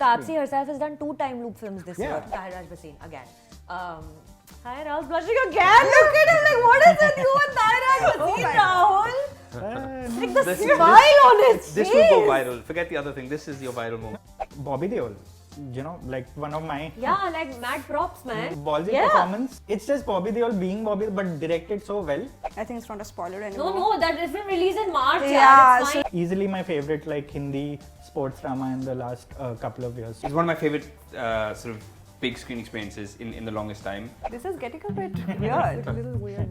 Taapsee herself has done 2 time loop films this year. Tyagi Rahul again. Hi, Rahul blushing again. Look at him, like, what is with you and Tyagi Rahul? Like the smile on his face. This will go viral. Forget the other thing. This is your viral moment. Bobby Deol, you know, like one of my like mad props, man. ballsy performance. It's just Bobby Deol being Bobby, but directed so well. I think it's not a spoiler anymore. No, that is been released in March. Yeah, It's fine. Easily my favorite like Hindi sports drama in the last couple of years. It's one of my favorite sort of big screen experiences in the longest time. This is getting a bit weird. This is weird.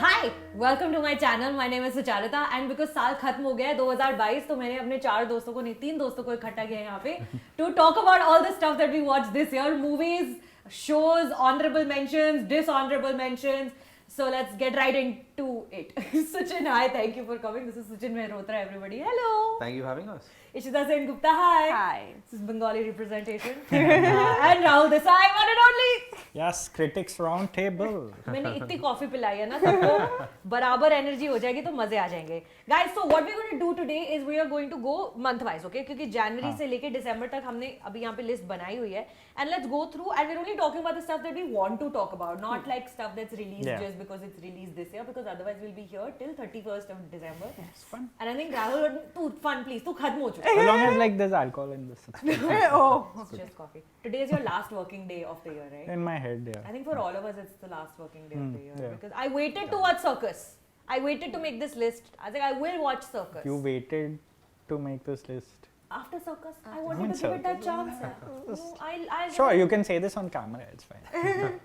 Hi, welcome to my channel. My name is Sucharita and because साल खत्म हो गया है 2022 तो मैंने अपने 4 दोस्तों को नहीं 3 दोस्तों को इकट्ठा किया है यहाँ पे to talk about all the stuff that we watched this year, movies, shows, honorable mentions, dishonorable mentions. So let's get right into it. Suchin, hi, thank you for coming. This is Suchin Mehrotra, everybody. Hello. Thank you for having us. Ishita Sengupta, hi. Hi. This is Bengali representation. And Rahul Desai, one and only. Yes, critics roundtable. मैंने इतनी coffee पिलाई है ना सबको बराबर energy हो जाएगी तो मजे आ जाएंगे guys so what we going to do today is we are going to go month wise okay क्योंकि जनवरी से लेके दिसंबर तक हमने अभी यहाँ पे लिस्ट बनाई हुई है and let's go through and we are only talking about the stuff that we want to talk about not like stuff that's released just because it's released this year because otherwise we will be here till 31st of December. It's fun. And I think Rahul too fun please तू खत्म हो चुका As long as like there's alcohol in this. Oh. it's just coffee. Today is your last working day of the year, right? In my head, yeah. I think for all of us, it's the last working day of the year yeah. because I waited to watch Circus. I waited to make this list. I think I will watch Circus. You waited to make this list. After Circus, I wanted to give it that chance. No, I Sure, you can say this on camera. It's fine.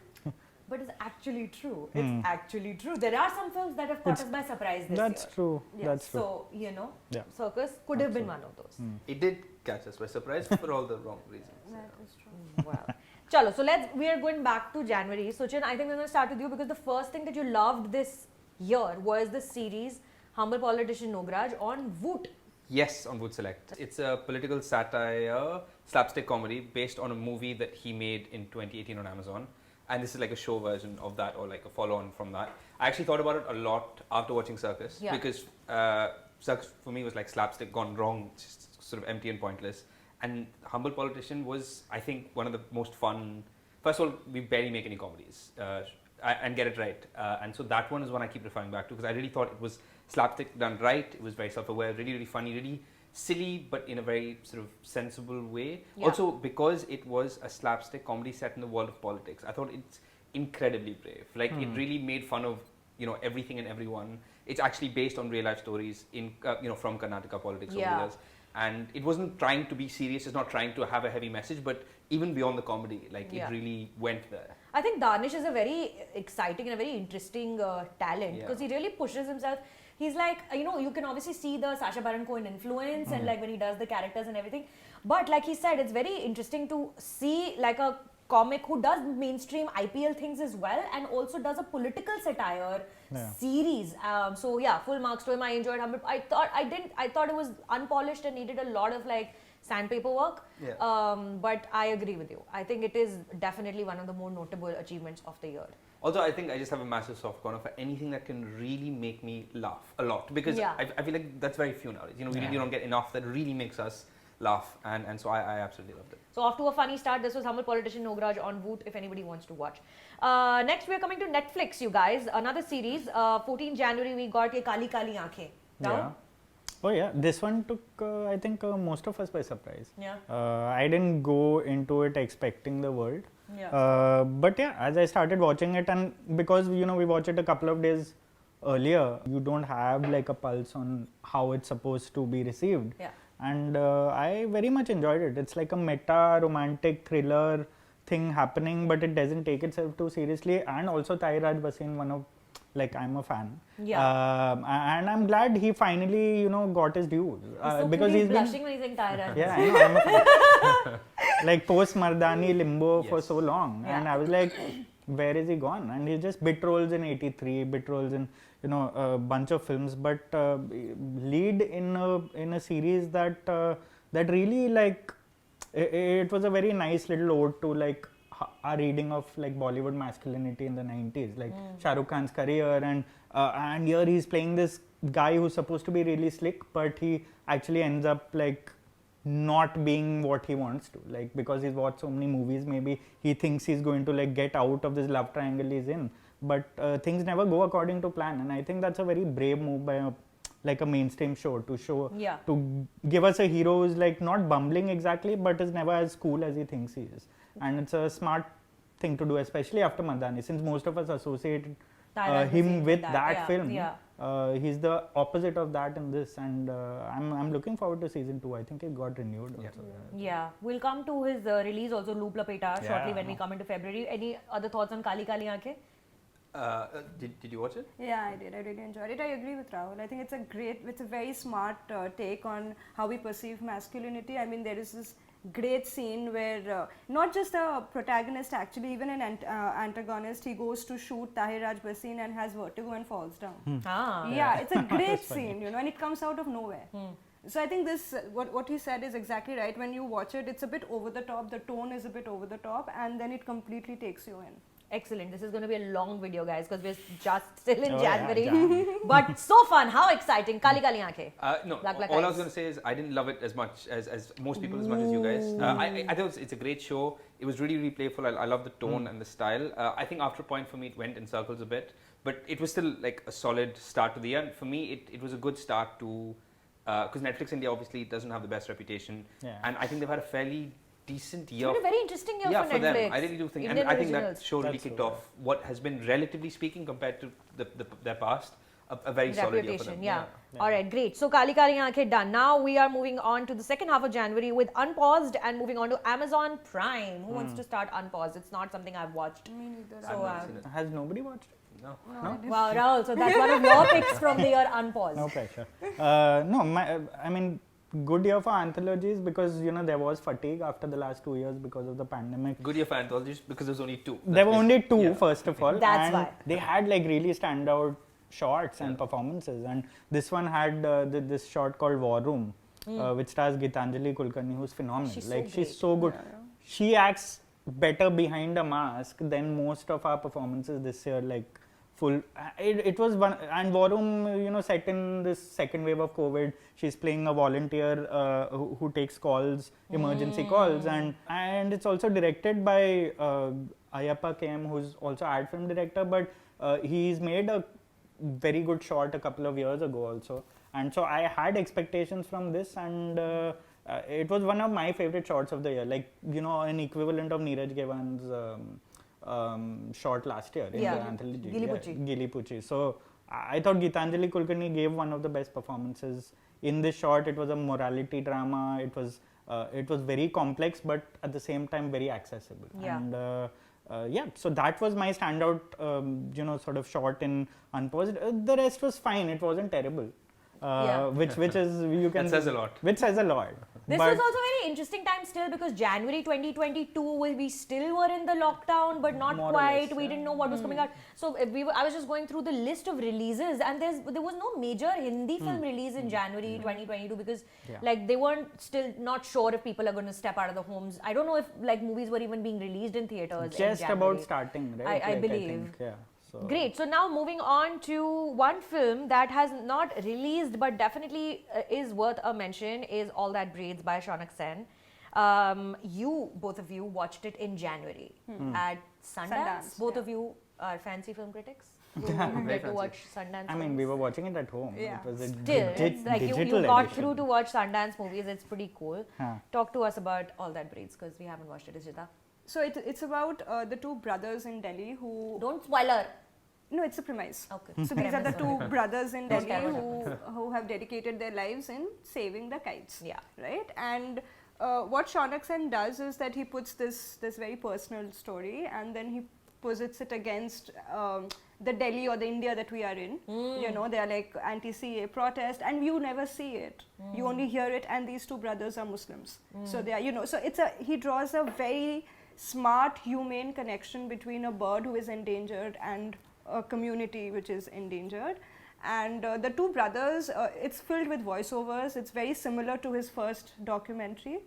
But it's actually true. It's actually true. There are some films that have caught us by surprise this That's year. true. Yeah, That's true. so you know, Yeah. Circus could have been one of those. It did catch us by surprise for all the wrong reasons. That is true. Wow. Chalo, so we are going back to January. Suchin, I think we're going to start with you because the first thing that you loved this year was the series Humble Politician Nograj on Voot. Yes, on Wood Select. It's a political satire, slapstick comedy based on a movie that he made in 2018 on Amazon. And this is like a show version of that or like a follow-on from that. I actually thought about it a lot after watching Circus because Circus for me was like slapstick gone wrong, just sort of empty and pointless. And Humble Politician was, I think, one of the most fun. First of all, we barely make any comedies and get it right. And so that one is one I keep referring back to because I really thought it was slapstick done right. It was very self-aware, really, really funny, really silly, but in a very sort of sensible way. Yeah. Also, because it was a slapstick comedy set in the world of politics, I thought it's incredibly brave. Like it really made fun of everything and everyone. It's actually based on real life stories in from Karnataka politics over the years. And it wasn't trying to be serious. It's not trying to have a heavy message, but even beyond the comedy, like it really went there. I think Danish is a very exciting and a very interesting talent because he really pushes himself. He's like, you can obviously see the Sacha Baron Cohen influence and like when he does the characters and everything. But like he said, it's very interesting to see like a comic who does mainstream IPL things as well and also does a political satire series. So yeah, full marks to him. I enjoyed him. I thought it was unpolished and needed a lot of like sandpaper work. Yeah. But I agree with you. I think it is definitely one of the more notable achievements of the year. Also, I think I just have a massive soft corner for anything that can really make me laugh a lot because I feel like that's very few nowadays. We really don't get enough that really makes us laugh and so I absolutely loved it. So off to a funny start. This was Humble Politician Nograj on Voot if anybody wants to watch. Next we are coming to Netflix, you guys. Another series. 14 January we got Ye Kali Kali Aankhein. Yeah. Oh yeah, this one took I think most of us by surprise. Yeah. I didn't go into it expecting the world. Yeah. But yeah, as I started watching it and because we watched it a couple of days earlier, you don't have like a pulse on how it's supposed to be received. Yeah. And I very much enjoyed it. It's like a meta romantic thriller thing happening, but it doesn't take itself too seriously. And also Tyagi Rahul Desai, one of I'm a fan. Yeah. And I'm glad he finally got his dues because he's blushing when he's saying Tyagi Rahul. Yeah, I know. I'm a fan. Like post Mardani limbo for so long, and I was like, where is he gone? And he just bit roles in 83, bit roles in a bunch of films, but lead in a series that really like it was a very nice little ode to like our reading of like Bollywood masculinity in the 90s, like Shah Rukh Khan's career, and here he's playing this guy who's supposed to be really slick, but he actually ends up like not being what he wants to, like because he's watched so many movies, maybe he thinks he's going to like get out of this love triangle he's in, but things never go according to plan. And I think that's a very brave move by a mainstream show to give us a hero who's like not bumbling exactly, but is never as cool as he thinks he is. And it's a smart thing to do, especially after Mardani, since most of us associated him with that film. He's the opposite of that in this, and I'm looking forward to season 2. I think it got renewed also. Yeah, we'll come to his release also, Looop Lapeta, shortly when we come into February. Any other thoughts on Kali Kali Aankhein? Did you watch it? Yeah, I did. I really enjoyed it. I agree with Rahul. I think it's a very smart take on how we perceive masculinity. I mean, there is this great scene where not just the protagonist, actually even an antagonist, he goes to shoot Tahir Raj Bhasin and has vertigo and falls down. Yeah, it's a great scene, you know, and it comes out of nowhere. So I think this, what he said is exactly right. When you watch it, it's a bit over the top, the tone is a bit over the top, and then it completely takes you in. Excellent. This is going to be a long video, guys, because we're just still in January. But so fun. How exciting. Kali Kali Aankhein. No, all I was going to say is I didn't love it as much as most people, as much as you guys. I thought it's a great show. It was really, really playful. I love the tone and the style. I think after a point for me, it went in circles a bit. But it was still like a solid start to the year. And for me, it was a good start to... Because Netflix India obviously doesn't have the best reputation. And I think they've had a fairly decent year. It's been a very interesting year for Netflix. Them. I really do think, Indian and I think originals. that show really kicked off what has been, relatively speaking, compared to their past, a very solid year for them. All right, great. So Kali Kali Aankhein done. Now we are moving on to the second half of January with Unpaused and moving on to Amazon Prime. Who wants to start Unpaused? It's not something I've watched. Me neither. So, Has nobody watched it? No. Wow, Rahul, so that's one of your picks from the year, Unpaused. No pressure. I mean, good year for anthologies because, you know, there was fatigue after the last 2 years because of the pandemic. Good year for anthologies because there's only 2. There were only 2, first of all. That's and why. They had like really standout shots and performances. And this one had this shot called War Room, which stars Gitanjali Kulkarni, who's phenomenal. She's so good. She acts better behind a mask than most of our performances this year. Like, full. It was one, and War Room, you know, set in this second wave of COVID. She's playing a volunteer who takes calls, emergency calls, and it's also directed by Ayappa KM, who's also ad film director, but he's made a very good shot a couple of years ago also, and so I had expectations from this, and it was one of my favorite shots of the year, like, you know, an equivalent of Neeraj Gewan's shot last year in the anthology. Gili Pucci. So I thought Gitanjali Kulkarni gave one of the best performances in this shot. It was a morality drama. It was very complex, but at the same time very accessible. And so that was my standout, you know, sort of shot in Unpaused. The rest was fine. It wasn't terrible. Which is, you can... That says a lot. Which says a lot. This was also very interesting time still because January 2022, we still were in the lockdown, but not quite. We didn't know what was coming out. So I was just going through the list of releases, and there was no major Hindi film release in January 2022 because like they weren't still not sure if people are going to step out of the homes. I don't know if like movies were even being released in theaters. Just about starting, right? I believe. Great. So now moving on to one film that has not released but definitely is worth a mention is All That Braids by Shaunak Sen. Both of you watched it in January at Sundance. Both of you are fancy film critics. You get to watch Sundance. I mean, we were watching it at home. Yeah. It was a it's like you got through to watch Sundance movies. It's pretty cool. Talk to us about All That Braids because we haven't watched it, Ishita. So it's about the two brothers in Delhi who... Don't spoiler. No, it's a premise. Okay. So these are the two brothers in Delhi who have dedicated their lives in saving the kites. Yeah. Right? And what Shaunak Sen does is that he puts this very personal story and then he posits it against the Delhi or the India that we are in. You know, they are like anti-CA protest and you never see it. You only hear it, and these two brothers are Muslims. So they are, you know, so he draws a very smart, humane connection between a bird who is endangered and a community which is endangered. And the two brothers, it's filled with voiceovers. It's very similar to his first documentary.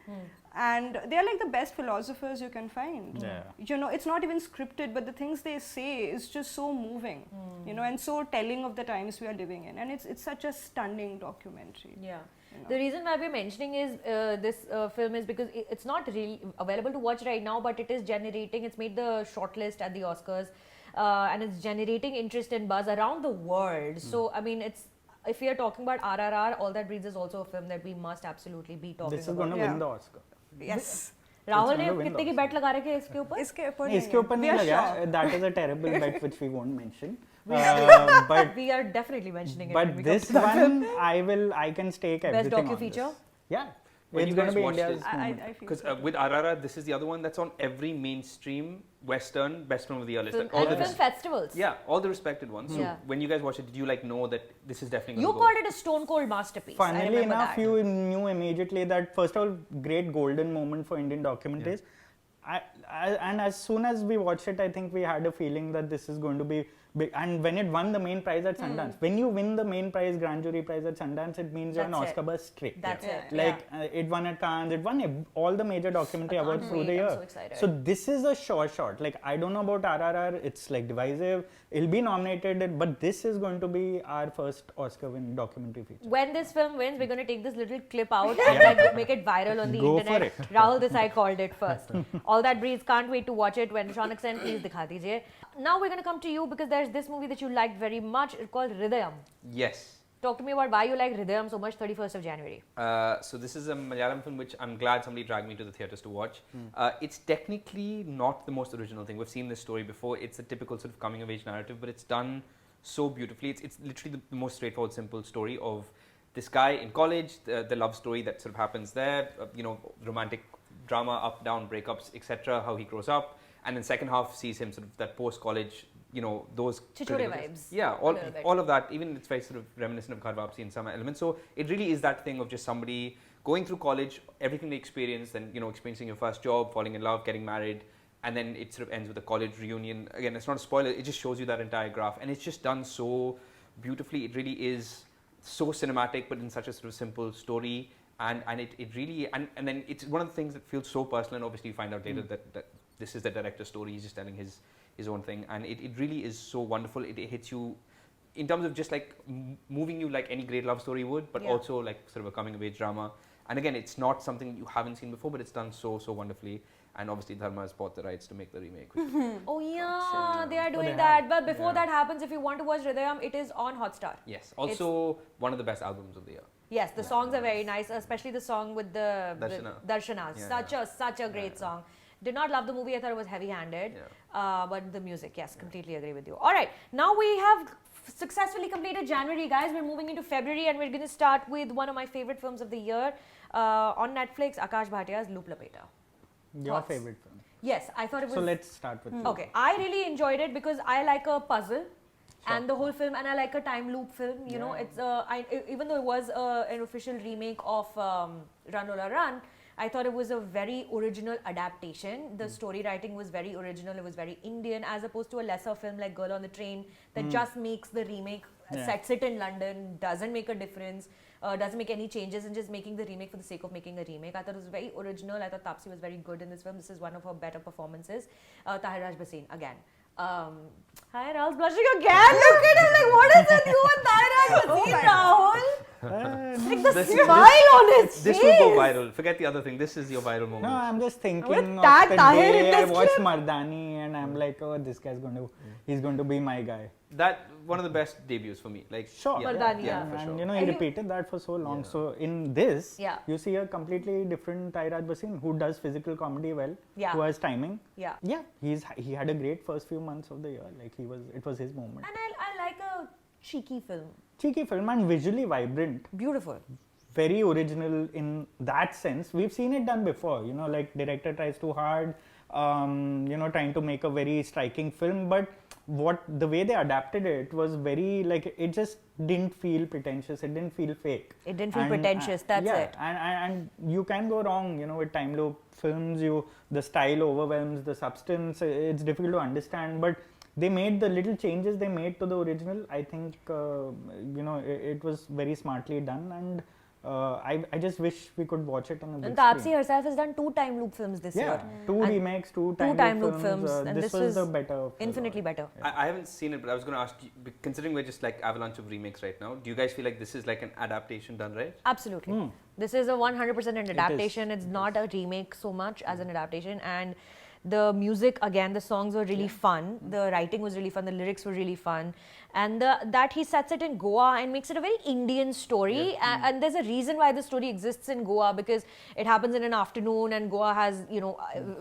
And they're like the best philosophers you can find. Yeah. You know, it's not even scripted, but the things they say is just so moving, you know, and so telling of the times we are living in. And it's such a stunning documentary. Yeah. You know. The reason why we're mentioning is this film is because it's not really available to watch right now, but it is generating, it's made the shortlist at the Oscars, and it's generating interest and buzz around the world. So, I mean, it's, if we are talking about RRR, All That Breathes is also a film that we must absolutely be talking This is about. going to win the Oscar. Yes. Rahul ने gonna win कितने की the bet लगा रखे हैं इसके ऊपर? इसके ऊपर नहीं, इसके ऊपर नहीं We are लगा. sure. That is a terrible bet which we won't mention. But We are definitely mentioning it. when but we come this to that film. one, I can stake everything on docu-feature? this. Yeah. When It's you going guys to be watched India's it, moment. I feel Because so. with RRR, this is the other one that's on every mainstream Western best film of the year list. Film, Like, all and the film festivals. yeah, all the respected ones. So Yeah. when you guys watch it, did you like know that this is definitely You going to go? called it a stone cold masterpiece. I Funnily remember enough, that. you knew immediately that, first of all, great golden moment for Indian documentaries. And as soon as we watched it, I think we had a feeling that this is going to be big. And when it won the main prize at Sundance, when you win the main prize, grand jury prize at Sundance, it means you're an That's it. Oscar buzz straight. That's it. Like it won at Cannes, it won all the major documentary I can't awards through the wait, year. I'm so excited. So this is a sure shot. Like, I don't know about RRR, it's like divisive. It'll be nominated, but this is going to be our first Oscar win documentary feature. When this film wins, we're going to take this little clip out and like make it viral on the Go internet. for it. Rahul Desai called it first. All That Breathes, can't wait to watch it. When Sean Accent, please dikha dijiye. Now we're going to come to you because there's this movie that you liked very much. It's called Hridayam. Yes. Talk to me about why you like Hridayam so much, 31st of January. So this is a Malayalam film which I'm glad somebody dragged me to the theatres to watch. It's technically not the most original thing. We've seen this story before. It's a typical sort of coming of age narrative, but it's done so beautifully. It's literally the most straightforward, simple story of this guy in college, the love story that sort of happens there, you know, romantic drama, up, down, breakups, etc., how he grows up. And then second half sees him sort of that post-college, you know, those Chichore critical- vibes. Yeah, a little bit. all of that. Even it's very sort of reminiscent of Ghar Vapsi in some elements. So it really is that thing of just somebody going through college, everything they experience, then, you know, experiencing your first job, falling in love, getting married, and then it sort of ends with a college reunion. Again, it's not a spoiler. It just shows you that entire graph, and it's just done so beautifully. It really is so cinematic, but in such a sort of simple story. And it really, and then it's one of the things that feels so personal, and obviously you find out later that this is the director's story. He's just telling his own thing, and it really is so wonderful. It hits you in terms of just like moving you like any great love story would, but Yeah. also like sort of a coming of age drama. And again, it's not something you haven't seen before, but it's done so wonderfully. And obviously Dharma has bought the rights to make the remake. Which Oh yeah, they are doing they that. have. But before Yeah. that happens, if you want to watch Hridayam, it is on Hotstar. yes, also one of the best albums of the year. Yes, the songs are very nice, especially the song with the Darshana. Darshana. Yeah, Such a great song. Did not love the movie. I thought it was heavy-handed. Yeah. But the music, yes, completely agree with you. All right, now we have successfully completed January, guys. We're moving into February, and we're going to start with one of my favorite films of the year on Netflix, Akash Bhatia's Looop Lapeta. Your Thoughts? favorite film. Yes, I thought it was. So let's start with you. Okay, I really enjoyed it because I like a puzzle. And the whole film, and I like a time loop film. You know, it's even though it was an official remake of Run Lola Run, I thought it was a very original adaptation. The story writing was very original. It was very Indian, as opposed to a lesser film like Girl on the Train that just makes the remake, sets it in London, doesn't make a difference, doesn't make any changes, and just making the remake for the sake of making a remake. I thought it was very original. I thought Taapsee was very good in this film. This is one of her better performances. Tahir Raj Bhasin again. Hi, Rahul's blushing again. Look at him. Like, what is with you and Tahir Raj Bhasin, Rahul? Like the smile on his face. This will go viral. Forget the other thing. This is your viral moment. No, I'm just thinking gonna of tag the Tahir in day I this watched clip. Mardani and I'm like, oh, this guy's he's going to be my guy. That one of the best debuts for me. Like Sure. Mardani, yeah, yeah. for And sure. you know, he And you- repeated that for so long. So in this, Yeah. you see a completely different Tairaj Bhasin who does physical comedy well, Yeah. who has timing. Yeah. Yeah, he had a great first few months of the year. Like it was his moment. And I like a cheeky film. Cheeky film and visually vibrant. Beautiful. Very original in that sense. We've seen it done before, you know, like director tries too hard, you know, trying to make a very striking film, but the way they adapted it was very, like, it just didn't feel pretentious, it didn't feel fake. It didn't feel pretentious, that's yeah, it. And you can go wrong, you know, with time loop films, the style overwhelms the substance, it's difficult to understand, but they made the little changes they made to the original. I think it was very smartly done, and I just wish we could watch it on a big And Taapsee screen. herself has done 2 time loop films this year. Two And remakes, two time time loop loop films, and this was the better of the infinitely lot. better. I haven't seen it, but I was going to ask you, considering we're just like avalanche of remakes right now, do you guys feel like this is like an adaptation done right? Absolutely. This is a 100% an adaptation. It's not a remake so much as an adaptation. And the music, again, the songs were really fun. The writing was really fun. The lyrics were really fun. And that he sets it in Goa and makes it a very Indian story. And there's a reason why the story exists in Goa, because it happens in an afternoon, and Goa has,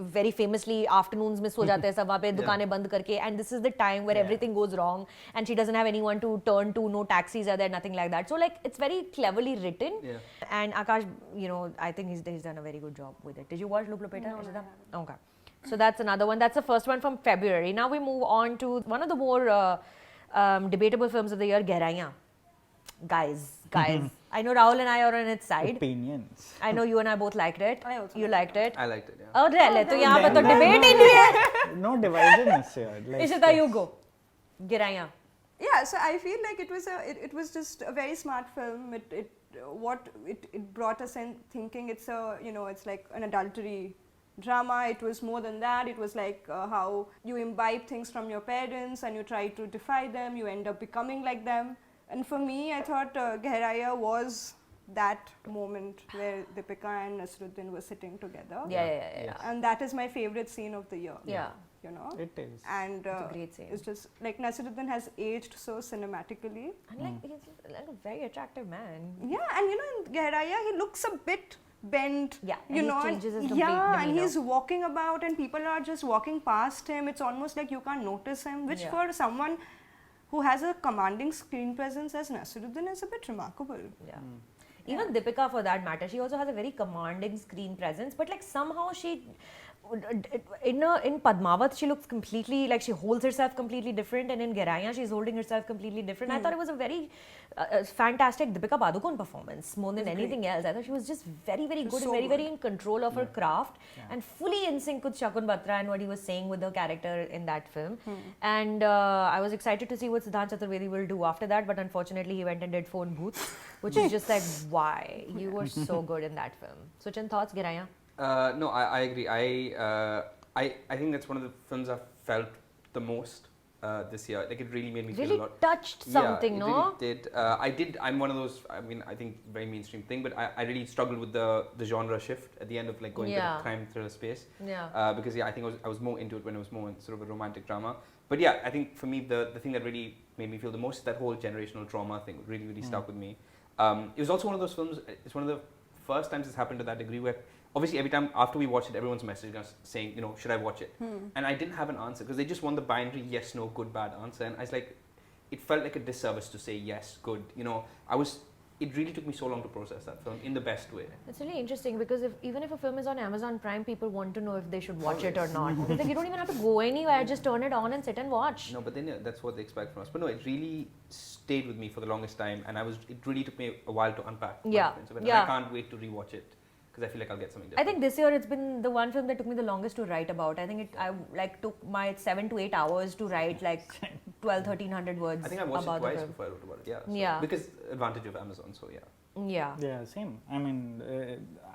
very famously afternoons mein so jate hain sab wahan pe dukane band karke, and this is the time where everything goes wrong and she doesn't have anyone to turn to, no taxis are there, nothing like that. So like it's very cleverly written. And Akash, I think he's done a very good job with it. Did you watch Looop Lapeta? No. Okay. So that's another one. That's the first one from February. Now we move on to one of the more debatable films of the year, Gehraiyan. Guys, I know Rahul and I are on its side. Opinions. I know you and I both liked it. I also You liked it. I liked it, yeah. Oh, really? So यहाँ पे तो debate ही नहीं है. No divisiveness here. Like, Ishita, you go. Gehraiyan. Yeah, so I feel like it was just a very smart film. It brought us in thinking it's like an adultery drama. It was more than that. It was like how you imbibe things from your parents and you try to defy them. You end up becoming like them. And for me, I thought Gehraiyan was that moment where Deepika and Naseeruddin were sitting together. Yeah. And that is my favorite scene of the year. Yeah. it is. And It's a great scene. it's just like Naseeruddin has aged so cinematically. And like he's like a very attractive man. Yeah, and in Gehraiyan he looks a bit bent. Yeah, and you he know, changes his yeah, complete and demeanor. he's walking about, and people are just walking past him. It's almost like you can't notice him, which Yeah. for someone who has a commanding screen presence as Naseeruddin is a bit remarkable. Yeah. Even Deepika, for that matter, she also has a very commanding screen presence, but like somehow she, in Padmavat, she looks completely, like she holds herself completely different, and in Gehraiyan, she's holding herself completely different. I thought it was a very fantastic Deepika Padukone performance, more than anything else. I thought she was just very, very good so and very, good. very in control of her craft, and fully in sync with Shakun Batra and what he was saying with the character in that film. And I was excited to see what Siddhant Chaturvedi will do after that, but unfortunately he went and did Phone Booth, which is just like, why? You were so good in that film. Suchin, thoughts, Gehraiyan? No, I agree. I think that's one of the films I've felt the most this year. Like it really made me feel Really a lot. touched something, yeah, no? It did. I'm one of those. I mean, I think very mainstream thing, but I really struggled with the genre shift at the end of like going to the crime thriller space. Yeah. Because I think I was more into it when it was more sort of a romantic drama. But yeah, I think for me the thing that really made me feel the most is that whole generational trauma thing. Really stuck with me. It was also one of those films. It's one of the first times it's happened to that degree where obviously every time after we watched it, everyone's messaging us saying, should I watch it? And I didn't have an answer because they just want the binary yes, no, good, bad answer. And I was like, it felt like a disservice to say yes, good. It really took me so long to process that film in the best way. It's really interesting because even if a film is on Amazon Prime, people want to know if they should watch it or not. Because like, you don't even have to go anywhere, just turn it on and sit and watch. No, but then that's what they expect from us. But no, it really stayed with me for the longest time, and it really took me a while to unpack. my experience of it. And I can't wait to rewatch it because I feel like I'll get something different. I think this year it's been the one film that took me the longest to write about. I think I took my 7 to 8 hours to write like 1,200 words. I think I watched it about twice the film. before I wrote about it. Yeah. Yeah. Because advantage of Amazon. So yeah. Yeah. Same. I mean,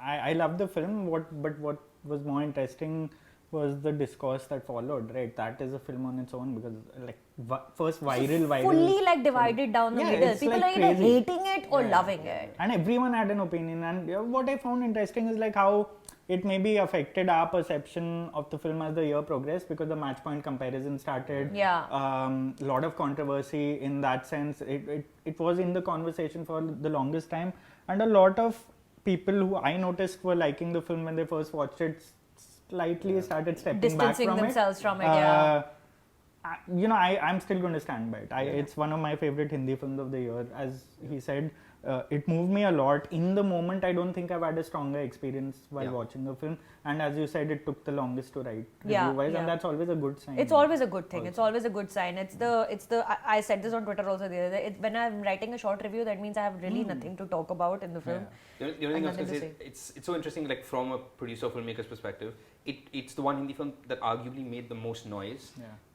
I love the film. But what was more interesting was the discourse that followed. Right, that is a film on its own because like first viral. Fully like divided down the middle. it's People like are either crazy. hating it or loving it. And everyone had an opinion. And what I found interesting is like how it maybe affected our perception of the film as the year progressed because the match point comparison started. Lot of controversy in that sense. It was in the conversation for the longest time, and a lot of people who I noticed were liking the film when they first watched it slightly started stepping Distancing back from themselves from it. I'm still going to stand by it. It's one of my favorite Hindi films of the year. As he said, it moved me a lot. In the moment, I don't think I've had a stronger experience while watching the film. And as you said, it took the longest to write review-wise, and that's always a good sign. It's always a good thing. It's always a good sign. I said this on Twitter also the other day. When I'm writing a short review, that means I have really nothing to talk about in the film. The only thing I was going to say, it's so interesting, like from a producer filmmaker's perspective, it's the one Hindi film that arguably made the most noise.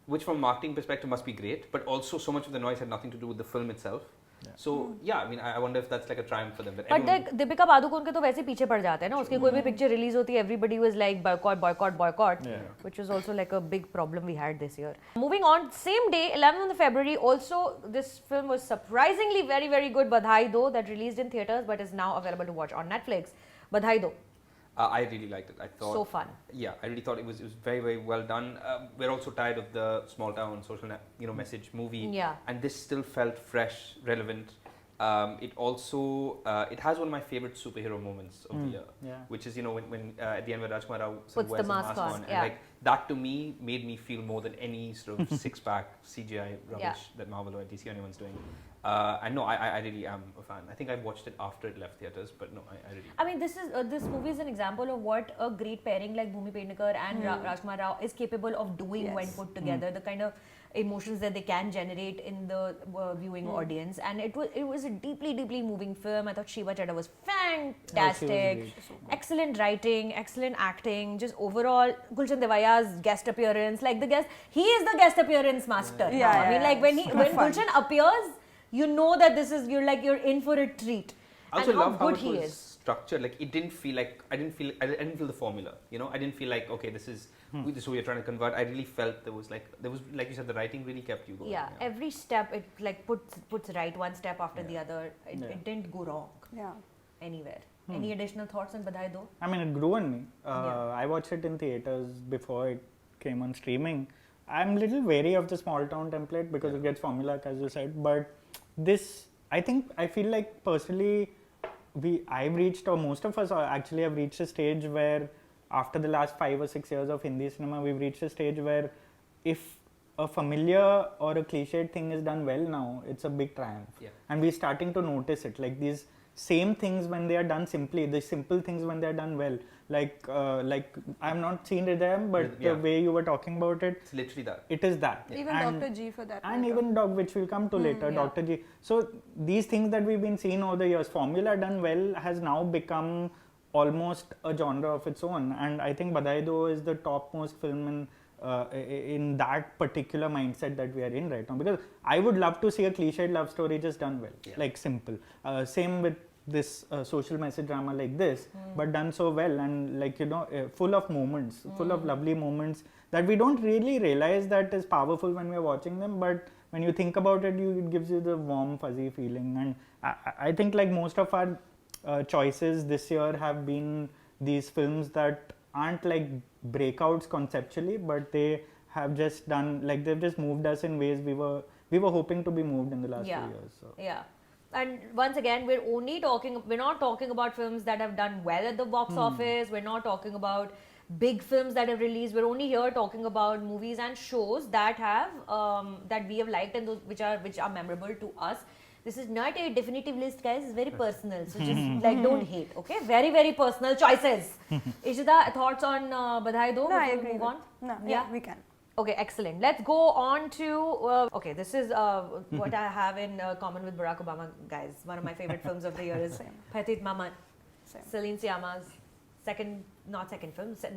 which from a marketing perspective must be great, but also so much of the noise had nothing to do with the film itself. So yeah, I mean, I wonder if that's like a triumph for them. But like Deepika Padukone के तो वैसे पीछे पड़ जाते हैं ना, उसकी कोई भी picture release होती है, everybody was like boycott, which was also like a big problem we had this year. Moving on, same day, 11th of February, also this film was surprisingly very, very good, Badhai Do, that released in theatres but is now available to watch on Netflix. Badhai Do. I really liked it. I thought So fun. Yeah, I really thought it was very, very well done. We're also tired of the small town social message movie, and this still felt fresh, relevant. It also it has one of my favorite superhero moments of the year, which is when at the end where Rajkumar Rao puts wears the mask on, and like that to me made me feel more than any sort of six-pack CGI rubbish that Marvel or DC or anyone's doing. And no, I really am a fan. I think I watched it after it left theatres, but no, I really. I mean, this movie is an example of what a great pairing like Bhumi Pednekar and Rajkumar Rao is capable of doing when put together. The kind of emotions that they can generate in the viewing audience, and it was a deeply moving film. I thought Shiva Chadha was fantastic, excellent writing, excellent acting, just overall Gulshan Devaya's guest appearance, like he is the guest appearance master. I mean, like when Gulshan appears, you know that you're in for a treat. I also and love how good it he was is. structured. Like it didn't feel like I didn't feel the formula. I didn't feel like okay, this is who you're trying to convert. I really felt there was like you said, the writing really kept you going. Yeah, every step it like puts right one step after the other. It didn't go wrong. Anywhere. Any additional thoughts on Badhai Do? I mean, it grew on me. I watched it in theaters before it came on streaming. I'm a little wary of the small town template because it gets formulaic, as you said. But this, I feel like personally, I've reached, or most of us actually have reached a stage where after the last 5 or 6 years of Hindi cinema, we've reached a stage where if a familiar or a cliched thing is done well now, it's a big triumph. And we're starting to notice it, like these same things when they are done simply, the simple things when they are done well. Like I've not seen Hridayam, but the way you were talking about it, it's literally that. It is that. Even Dr. G for that. And even which we'll come to later, Dr. G. So these things that we've been seeing over the years, formula done well has now become almost a genre of its own. And I think Badhai Do is the topmost film in that particular mindset that we are in right now. Because I would love to see a cliched love story just done well, like simple. Same with this social message drama like this, but done so well and like full of moments, full of lovely moments that we don't really realize that is powerful when we're watching them, but when you think about it, it gives you the warm fuzzy feeling. And I think like most of our choices this year have been these films that aren't like breakouts conceptually, but they have just done like they've just moved us in ways we were hoping to be moved in the last few years. So. And once again, we're not talking about films that have done well at the box office. We're not talking about big films that have released. We're only here talking about movies and shows that have that we have liked and those which are memorable to us. This is not a definitive list, guys. It's very personal. So just like don't hate, okay? Very, very personal choices. Ishita, thoughts on Badhai Do? No, I agree. Move on? No, yeah, we can. Okay, excellent. Let's go on to, okay, this is what I have in common with Barack Obama, guys. One of my favorite films of the year is Petit Maman, Celine Sciamma's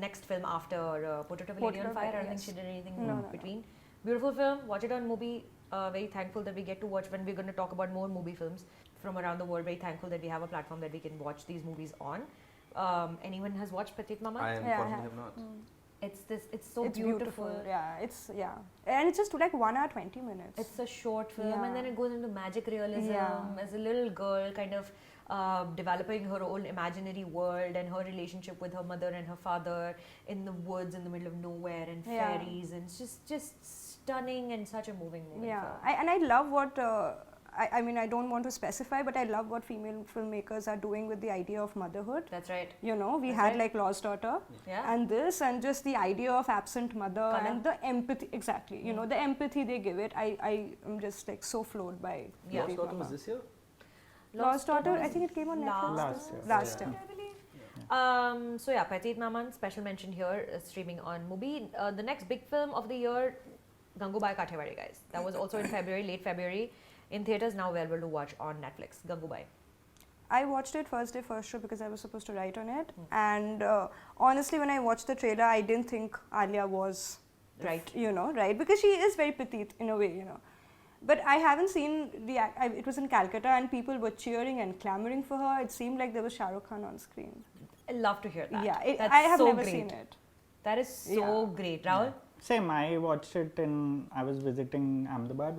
next film after Portrait of a Lady on Fire. I don't think she did anything in between. Beautiful film. Watch it on Mubi. Very thankful that we get to watch when we're going to talk about more movie films from around the world. Very thankful that we have a platform that we can watch these movies on. Anyone has watched Petit Maman? I unfortunately have not. It's so beautiful. And it's just like 1 hour 20 minutes. It's a short film and then it goes into magic realism as a little girl kind of developing her own imaginary world and her relationship with her mother and her father in the woods in the middle of nowhere and fairies, and it's just stunning and such a moving film. And I love what I mean, I don't want to specify, but I love what female filmmakers are doing with the idea of motherhood. That's right. We had like Lost Daughter and this, and just the idea of absent mother and the empathy, exactly, the empathy they give it. I am just like so floored by Lost Daughter was this year? Lost Daughter, I think it came on Netflix last year. So yeah, Petit Maman, special mention here, streaming on Mubi. The next big film of the year, Gangubai Kathiawadi, guys. That was also in February, late February. In theatres, now available to watch on Netflix. Gangubai. I watched it first day, first show because I was supposed to write on it. And honestly, when I watched the trailer, I didn't think Alia was Right. Right? Because she is very petite in a way, But I haven't seen it was in Calcutta and people were cheering and clamoring for her. It seemed like there was Shah Rukh Khan on screen. I love to hear that. Yeah, That's I have so never great. seen it. That is so great. Rahul? Same, I watched it I was visiting Ahmedabad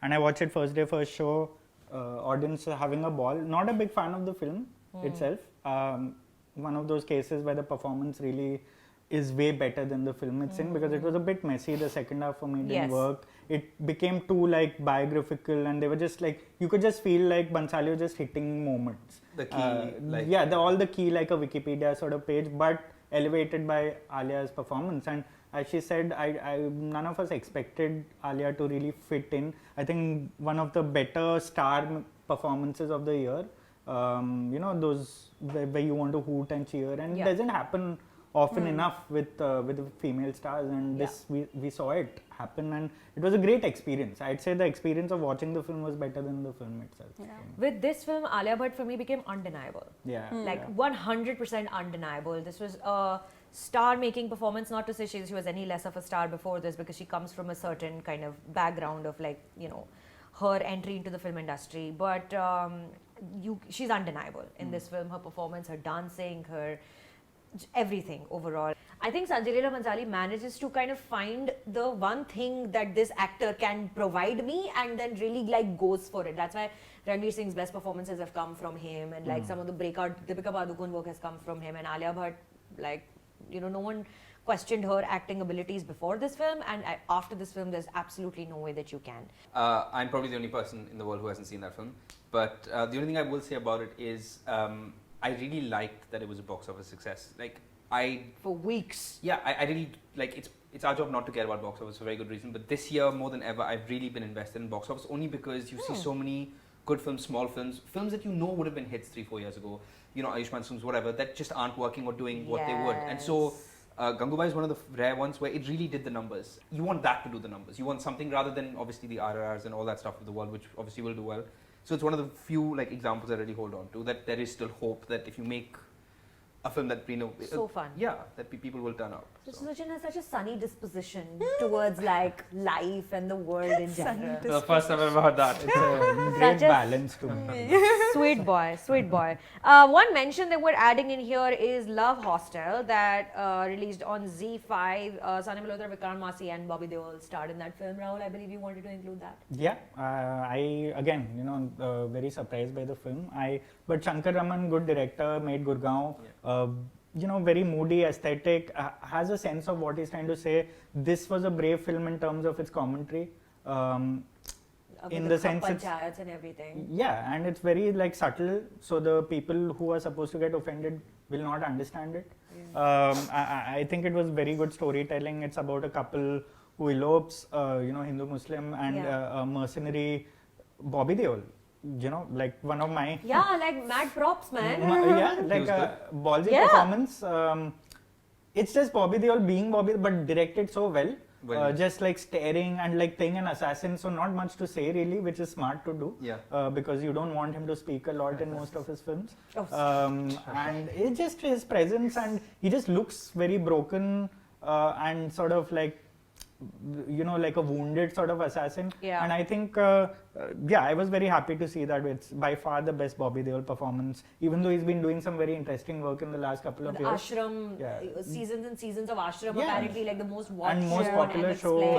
and I watched it first day, first show, audience having a ball. Not a big fan of the film itself. One of those cases where the performance really is way better than the film it's in, because it was a bit messy. The second half for me didn't work. It became too like biographical, and they were just like, you could just feel like Bhansali was just hitting moments. The key, all the key like a Wikipedia sort of page, but elevated by Alia's performance. And as she said, none of us expected Alia to really fit in. I think one of the better star performances of the year. Those where you want to hoot and cheer, and it doesn't happen often enough with the female stars, and this we saw it happen, and it was a great experience. I'd say the experience of watching the film was better than the film itself. With this film, Alia Bhatt for me became undeniable. Like 100% undeniable. This was a star-making performance. Not to say she was any less of a star before this, because she comes from a certain kind of background of her entry into the film industry. But she's undeniable in this film. Her performance, her dancing, her everything overall. I think Sanjay Leela Bhansali manages to kind of find the one thing that this actor can provide me, and then really goes for it. That's why Ranveer Singh's best performances have come from him, and some of the breakout Deepika Padukone work has come from him, and Alia Bhatt, no one questioned her acting abilities before this film, and after this film there's absolutely no way that you can. I'm probably the only person in the world who hasn't seen that film, but the only thing I will say about it is I really liked that it was a box office success. For weeks. Yeah, I really it's our job not to care about box office for a very good reason, but this year more than ever I've really been invested in box office, only because you see so many good films, small films that would have been hits 3-4 years ago, Ayushman's films, whatever, that just aren't working or doing what they would. And so Gangubai is one of the rare ones where it really did the numbers. You want that to do the numbers. You want something rather than obviously the RRRs and all that stuff of the world, which obviously will do well. So it's one of the few examples I really hold on to, that there is still hope that if you make a film that so fun. Yeah, that people will turn up. So Suchin has such a sunny disposition towards life and the world in general. The first time I've ever heard that. It's a great balance to me. Sweet boy. One mention that we're adding in here is Love Hostel, that released on ZEE5. Sunny Mehrotra, Vikrant Massey and Bobby Deol starred in that film. Rahul, I believe you wanted to include that. Yeah, I again, very surprised by the film. But Shankar Raman, good director, made Gurgaon. Very moody aesthetic, has a sense of what he's trying to say. This was a brave film in terms of its commentary. In the sense Panchayats and everything. Yeah, and it's very subtle, so the people who are supposed to get offended will not understand it. I think it was very good storytelling. It's about a couple who elopes, Hindu Muslim, and a mercenary, Bobby Deol. One of my mad props, man. ballsy performance. It's just Bobby Deol being Bobby, but directed so well. Just staring and playing an assassin, so not much to say really, which is smart to do. Because you don't want him to speak a lot in most of his films. And it's just his presence, and he just looks very broken and sort of a wounded sort of assassin. And I think, I was very happy to see that. It's by far the best Bobby Deol performance, even though he's been doing some very interesting work in the last couple of years. Ashram, seasons and seasons of Ashram, apparently the most watched and most popular show.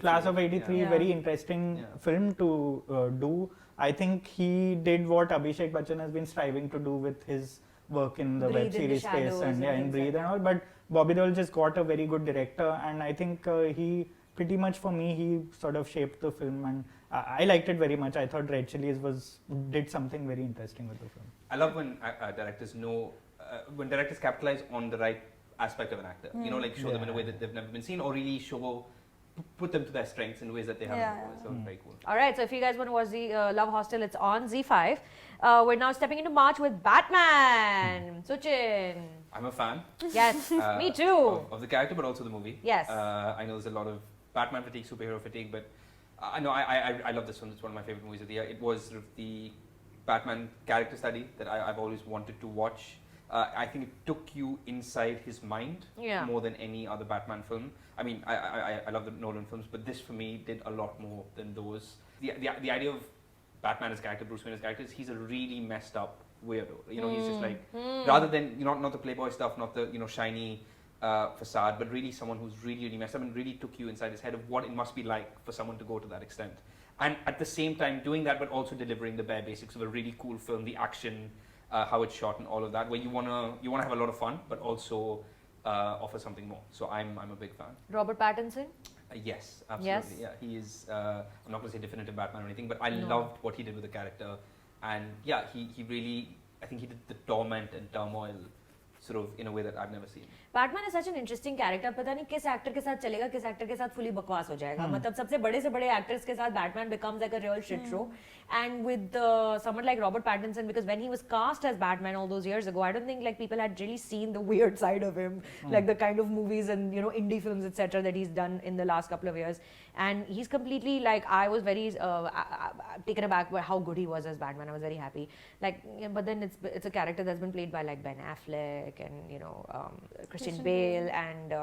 Class of 83, very interesting film to do. I think he did what Abhishek Bachchan has been striving to do with his work in the web series space and in Breathe and all, but Bobby Deol just got a very good director, and I think he pretty much, for me, he sort of shaped the film, and I liked it very much. I thought Red Chillies did something very interesting with the film. I love when directors when directors capitalize on the right aspect of an actor, show them in a way that they've never been seen, or really put them to their strengths in ways that they haven't before. So very cool. Alright, so if you guys want to watch the Love Hostel, it's on ZEE5. We're now stepping into March with Batman. Suchin. I'm a fan. Yes, me too. Of the character, but also the movie. Yes. I know there's a lot of Batman fatigue, superhero fatigue, but I love this film. It's one of my favorite movies of the year. It was sort of the Batman character study that I've always wanted to watch. I think it took you inside his mind more than any other Batman film. I mean, I love the Nolan films, but this for me did a lot more than those. The idea of Batman as character, Bruce Wayne as character, he's a really messed up weirdo. You know, he's just like, rather than, you know, not the playboy stuff, not the, you know, shiny facade, but really someone who's really, really messed up and really took you inside his head of what it must be like for someone to go to that extent. And at the same time doing that, but also delivering the bare basics of a really cool film, the action, how it's shot and all of that, where you wanna have a lot of fun, but also offer something more. So I'm a big fan. Robert Pattinson? Yes, absolutely. Yeah, he is. I'm not going to say definitive Batman or anything, but I loved what he did with the character, and yeah, he really. I think he did the torment and turmoil, sort of in a way that I've never seen. Batman is such an interesting character. पता नहीं किस actor के साथ चलेगा, किस actor के साथ fully बकवास हो जाएगा. मतलब सबसे बड़े से बड़े एक्टर्स के साथ Batman becomes like a real shit show. And with someone like Robert Pattinson, because when he was cast as Batman all those years ago, I don't think like people had really seen the weird side of him, like the kind of movies and, you know, indie films, etc. that he's done in the last couple of years. And he's completely like, I was very taken aback by how good he was as Batman. I was very happy. Like, but then it's a character that's been played by like Ben Affleck and, you know, Christian Bale and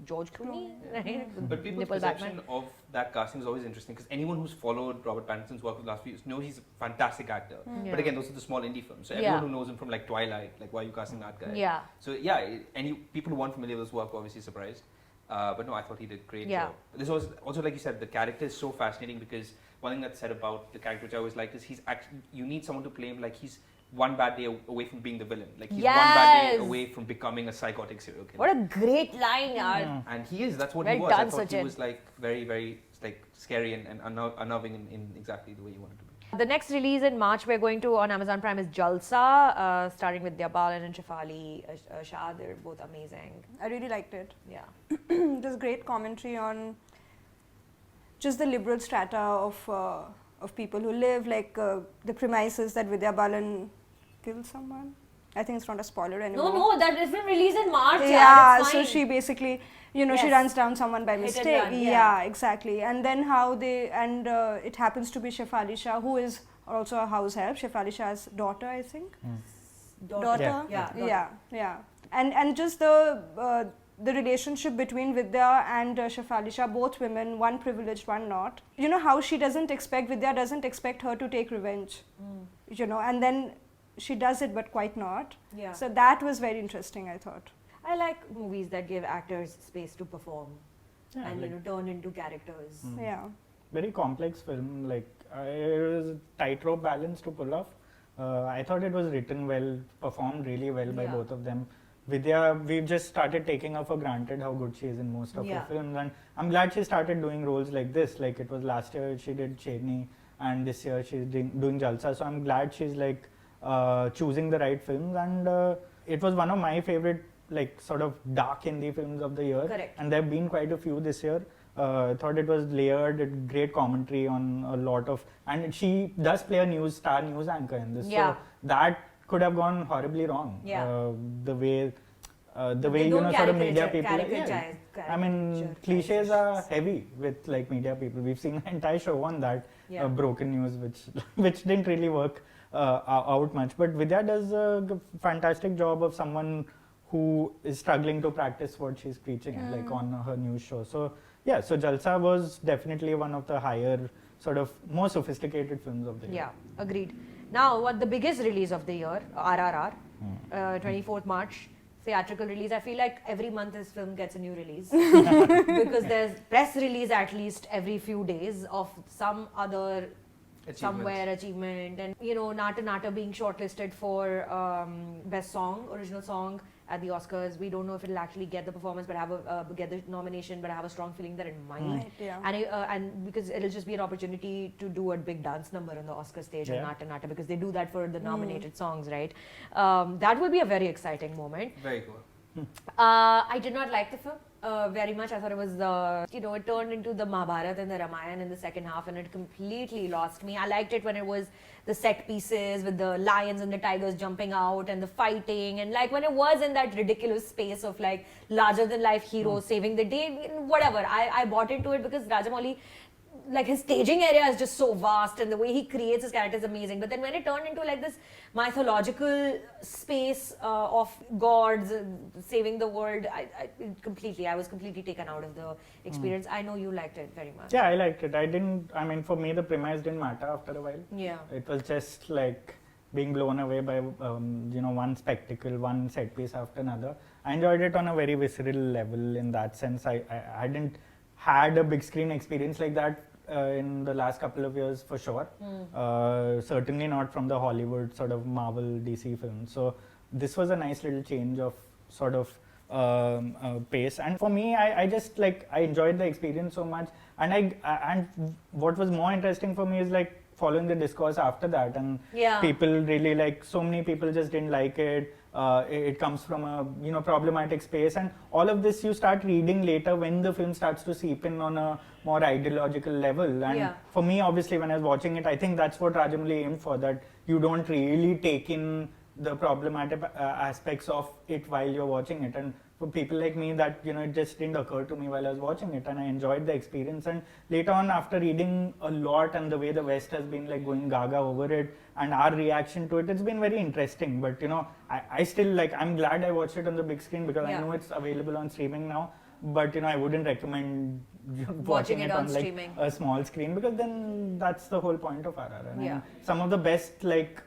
George Clooney, right? But people's perception of that casting is always interesting, because anyone who's followed Robert Pattinson's work for the last few years knows he's a fantastic actor. But again, those are the small indie films. So everyone who knows him from like Twilight, like, why are you casting that guy? Yeah. So yeah, any people who weren't familiar with his work were obviously surprised. But no, I thought he did great job. This was also, like you said, the character is so fascinating, because one thing that's said about the character which I always liked is he's actually, you need someone to play him like he's one bad day away from being the villain. Like he's one bad day away from becoming a psychotic serial killer. What a great line, yaar. And he is, that's what Well he was. done, I thought Suchin. he was like very, very like scary and unnerving in exactly the way you wanted to be. The next release in March we're going to on Amazon Prime is Jalsa, starring Vidya Balan and Shefali Shah. They're both amazing. I really liked it. Yeah. There's great commentary on just the liberal strata of people who live, like the premises that Vidya Balan kills someone. I think it's not a spoiler anymore. No, that has been released in March. Yeah, it's so fine. she basically, you know, she runs down someone by mistake. Run, yeah, exactly. And then how they, and it happens to be Shefali Shah, who is also a house help. Shefali Shah's daughter, I think. Daughter? Yeah. And just the relationship between Vidya and Shefali Shah, both women, one privileged, one not. You know how she doesn't expect, Vidya doesn't expect her to take revenge. You know, and then she does it, but quite not. Yeah. So that was very interesting, I thought. I like movies that give actors space to perform and, you know, turn into characters. Yeah. Very complex film, like it was a tightrope balance to pull off. I thought it was written well, performed really well by both of them. Vidya, we've just started taking her for granted how good she is in most of her films, and I'm glad she started doing roles like this. Like it was last year she did Cheney, and this year she's doing Jalsa. So I'm glad she's like choosing the right films, and it was one of my favorite like sort of dark Hindi films of the year. Correct. And there have been quite a few this year. I thought it was layered, it great commentary on a lot of, and she does play a star news anchor in this. So that could have gone horribly wrong. The way you know sort of media people. I mean, cliches are heavy with like media people. We've seen an entire show on that, Broken News, which didn't really work out much. But Vidya does a fantastic job of someone who is struggling to practice what she's preaching, like on her news show. So yeah, so Jalsa was definitely one of the higher, sort of more sophisticated films of the year. Yeah, agreed. Now, what the biggest release of the year, RRR, 24th March, theatrical release. I feel like every month this film gets a new release because there's press release at least every few days of some other somewhere achievement, and you know, Nata Nata being shortlisted for best song, original song at the Oscars. We don't know if it'll actually get the performance, but get the nomination. But I have a strong feeling that it might. And because it'll just be an opportunity to do a big dance number on the Oscar stage on Nata Nata, because they do that for the nominated songs, right? That will be a very exciting moment. Very cool. I did not like the film very much. I thought it was, you know, it turned into the Mahabharata and the Ramayana in the second half, and it completely lost me. I liked it when it was the set pieces with the lions and the tigers jumping out and the fighting, and like when it was in that ridiculous space of like larger than life heroes saving the day, whatever. I bought into it because Rajamouli like his staging area is just so vast and the way he creates his character is amazing. But then when it turned into like this mythological space of gods saving the world, I was completely taken out of the experience. I know you liked it very much. Yeah, I liked it. For me, the premise didn't matter after a while. Yeah. It was just like being blown away by, one spectacle, one set piece after another. I enjoyed it on a very visceral level in that sense. I hadn't had a big screen experience like that in the last couple of years for sure. Certainly not from the Hollywood sort of Marvel DC films. So this was a nice little change of sort of pace. And for me, I just like, I enjoyed the experience so much. And what was more interesting for me is like following the discourse after that. And people really like, so many people just didn't like it. It comes from a problematic space, and all of this you start reading later when the film starts to seep in on a more ideological level. And for me, obviously, when I was watching it, I think that's what Rajamouli aimed for, that you don't really take in the problematic aspects of it while you're watching it. And for people like me, that it just didn't occur to me while I was watching it, and I enjoyed the experience. And later on, after reading a lot and the way the West has been like going gaga over it and our reaction to it, it's been very interesting. But I still like, I'm glad I watched it on the big screen because I know it's available on streaming now. But I wouldn't recommend watching it on like a small screen, because then that's the whole point of RRR. And some of the best like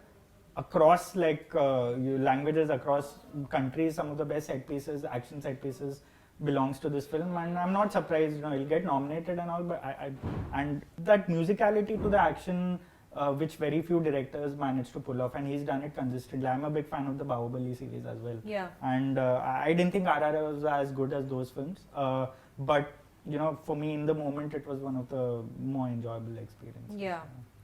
across like languages, across countries, some of the best set pieces, action set pieces belongs to this film, and I'm not surprised it'll get nominated and all. But and that musicality to the action, which very few directors manage to pull off, and he's done it consistently. I'm a big fan of the Bahubali series as well. Yeah. And I didn't think RRR was as good as those films, but for me in the moment it was one of the more enjoyable experiences. Yeah.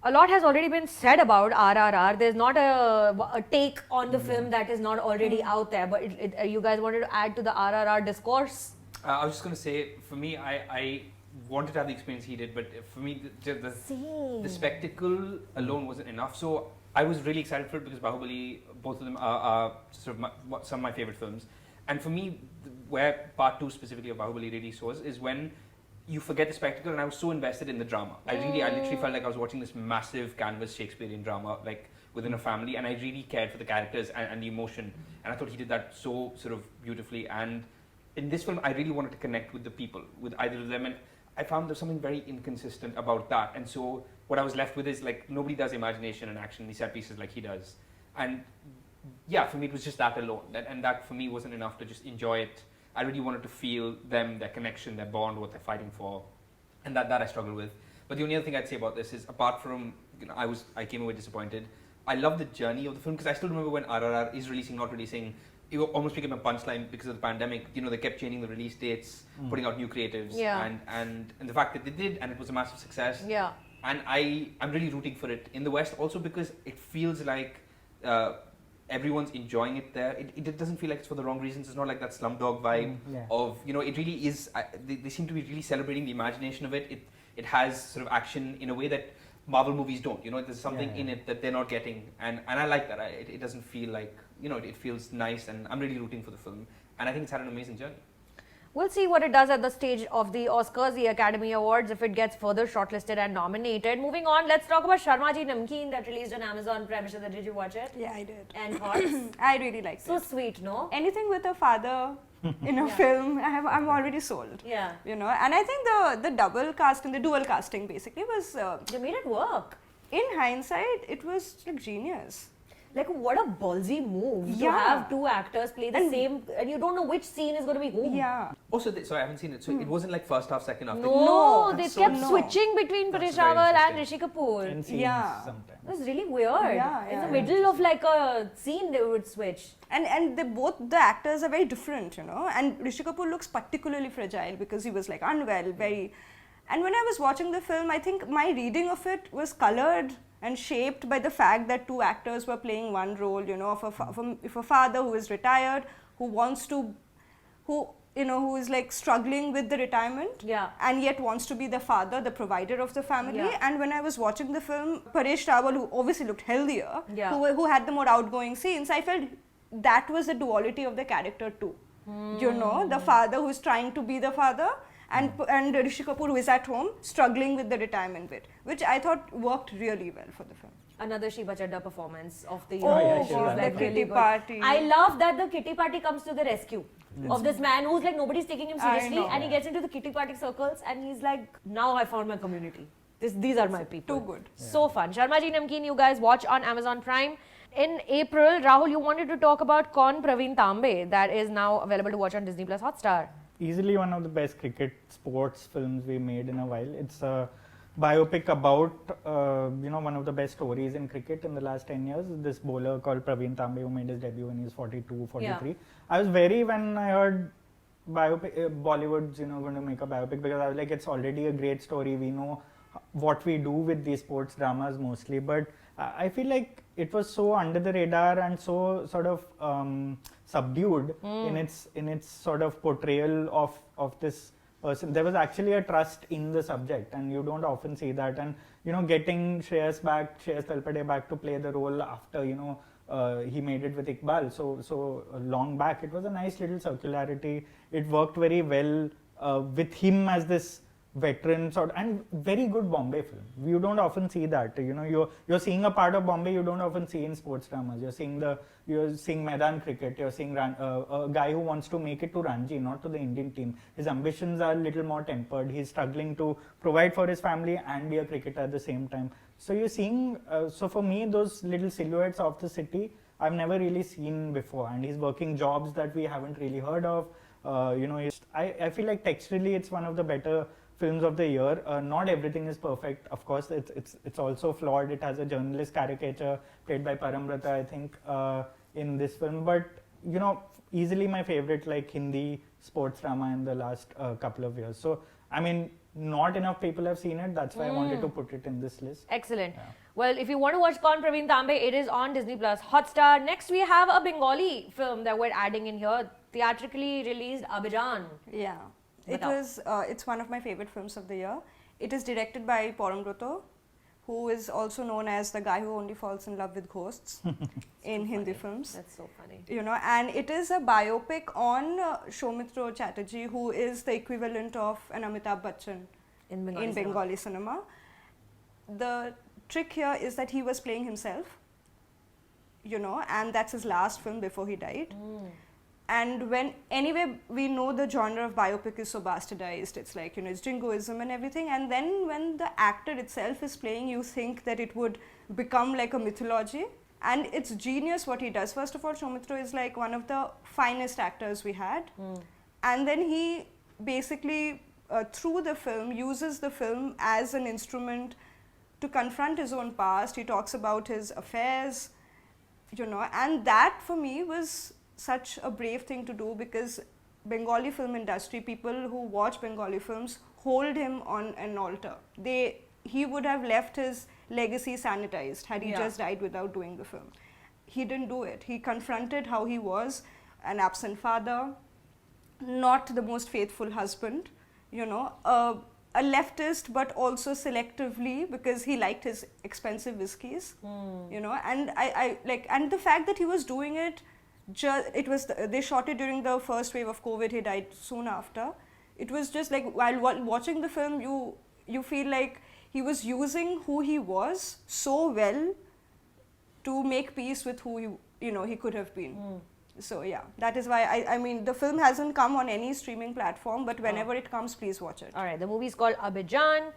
A lot has already been said about RRR. There's not a take on the film that is not already out there. But you guys wanted to add to the RRR discourse? I was just going to say, for me, I wanted to have the experience he did, but for me, the spectacle alone wasn't enough. So I was really excited for it because Bahubali, both of them are sort of some of my favorite films. And for me, where part 2 specifically of Bahubali really shows is when you forget the spectacle, and I was so invested in the drama. I literally felt like I was watching this massive canvas Shakespearean drama, like within a family, and I really cared for the characters and the emotion. And I thought he did that so sort of beautifully. And in this film, I really wanted to connect with the people, with either of them, and I found there's something very inconsistent about that. And so what I was left with is like, nobody does imagination and action in these set pieces like he does. And yeah, for me, it was just that alone. And that for me wasn't enough to just enjoy it. I really wanted to feel them, their connection, their bond, what they're fighting for, and that I struggled with. But the only other thing I'd say about this is, apart from, I came away disappointed. I love the journey of the film, because I still remember when RRR is releasing, not releasing, it almost became a punchline because of the pandemic. They kept changing the release dates, putting out new creatives, and the fact that they did, and it was a massive success. Yeah. And I'm really rooting for it in the West also, because it feels like everyone's enjoying it there. It doesn't feel like it's for the wrong reasons. It's not like that Slumdog vibe of, it really is, they seem to be really celebrating the imagination of it. It has sort of action in a way that Marvel movies don't. There's something in it that they're not getting. And I like that. It doesn't feel like, it feels nice, and I'm really rooting for the film. And I think it's had an amazing journey. We'll see what it does at the stage of the Oscars, the Academy Awards, if it gets further shortlisted and nominated. Moving on, let's talk about Sharma Ji Namkeen that released on Amazon Prime. Ishita, did you watch it? Yeah, I did. And thoughts? I really liked it. So sweet, no? Anything with a father in a film, I'm already sold. Yeah. And I think the double casting, the dual casting basically was... they made it work. In hindsight, it was like genius. Like, what a ballsy move to have two actors play the same, and you don't know which scene is going to be whom. Yeah. Also, I haven't seen it, so it wasn't like first half, second half. No, they kept switching between Paresh Rawal and Rishi Kapoor. In scenes sometimes. It was really weird. In the middle of like a scene, they would switch. And both the actors are very different, And Rishi Kapoor looks particularly fragile because he was like unwell, very... And when I was watching the film, I think my reading of it was colored and shaped by the fact that two actors were playing one role, if a father who is retired, who is like struggling with the retirement, and yet wants to be the father, the provider of the family. And when I was watching the film, Paresh Rawal, who obviously looked healthier, who had the more outgoing scenes, I felt that was the duality of the character too. The father who is trying to be the father, and Rishi Kapoor, who is at home struggling with the retirement bit, which I thought worked really well for the film. Another Shiva Chadda performance of the Oh, yeah, she's Shiva. God, like the really kitty good. party. I love that the kitty party comes to the rescue of this man who's like nobody's taking him I seriously, know. and he gets into the kitty party circles and he's like, now I found my community. These are my people. Too good. So fun. Sharma Ji Namkeen, you guys watch on Amazon Prime. In April, Rahul, you wanted to talk about Kaun, Pravin, Tambe, that is now available to watch on Disney Plus Hotstar. Easily one of the best cricket sports films we made in a while. It's a biopic about one of the best stories in cricket in the last 10 years. This bowler called Pravin Tambe, who made his debut when he was 42, 43. Yeah. I was when I heard Bollywood's going to make a biopic, because I was like, it's already a great story. We know what we do with these sports dramas mostly, but I feel like it was so under the radar and so sort of subdued in its sort of portrayal of this person. There was actually a trust in the subject, and you don't often see that. And getting Shreyas Talpade back to play the role after he made it with Iqbal so long back, it was a nice little circularity. It worked very well with him as this veteran sort, and very good Bombay film. You don't often see that. You're seeing a part of Bombay you don't often see in sports dramas. You're seeing Maidan cricket. You're seeing a guy who wants to make it to Ranji, not to the Indian team. His ambitions are a little more tempered. He's struggling to provide for his family and be a cricketer at the same time. So you're seeing. So for me, those little silhouettes of the city I've never really seen before, and he's working jobs that we haven't really heard of. I feel like texturally it's one of the better films of the year. Not everything is perfect, of course. It's also flawed. It has a journalist caricature played by Parambrata, I think, in this film. But easily my favorite like Hindi sports drama in the last couple of years. So I mean, not enough people have seen it. That's why I wanted to put it in this list. Excellent. Yeah. Well, if you want to watch Kaun, Pravin, Tambe, it is on Disney Plus Hotstar. Next, we have a Bengali film that we're adding in here, theatrically released Abhijaan. Yeah. Batao. It's one of my favorite films of the year. It is directed by Parambrata, who is also known as the guy who only falls in love with ghosts in Hindi films. That's so funny. And it is a biopic on Soumitra Chatterjee, who is the equivalent of an Amitabh Bachchan In Bengali in cinema. Bengali cinema. The trick here is that he was playing himself, and that's his last film before he died. And we know the genre of biopic is so bastardized. It's like, it's jingoism and everything. And then when the actor itself is playing, you think that it would become like a mythology. And it's genius what he does. First of all, Soumitra is like one of the finest actors we had. And then he basically, through the film, uses the film as an instrument to confront his own past. He talks about his affairs, and that for me was such a brave thing to do, because Bengali film industry, people who watch Bengali films hold him on an altar. He would have left his legacy sanitized had he just died without doing the film. He didn't do it. He confronted how he was an absent father, not the most faithful husband, a leftist, but also selectively, because he liked his expensive whiskeys, and I like, and the fact that he was doing it. They shot it during the first wave of COVID. He died soon after. It was just like, while watching the film, you feel like he was using who he was so well to make peace with who he could have been. So yeah, that is why I mean the film hasn't come on any streaming platform, but whenever it comes, please watch it. All right, the movie is called Abhijaan.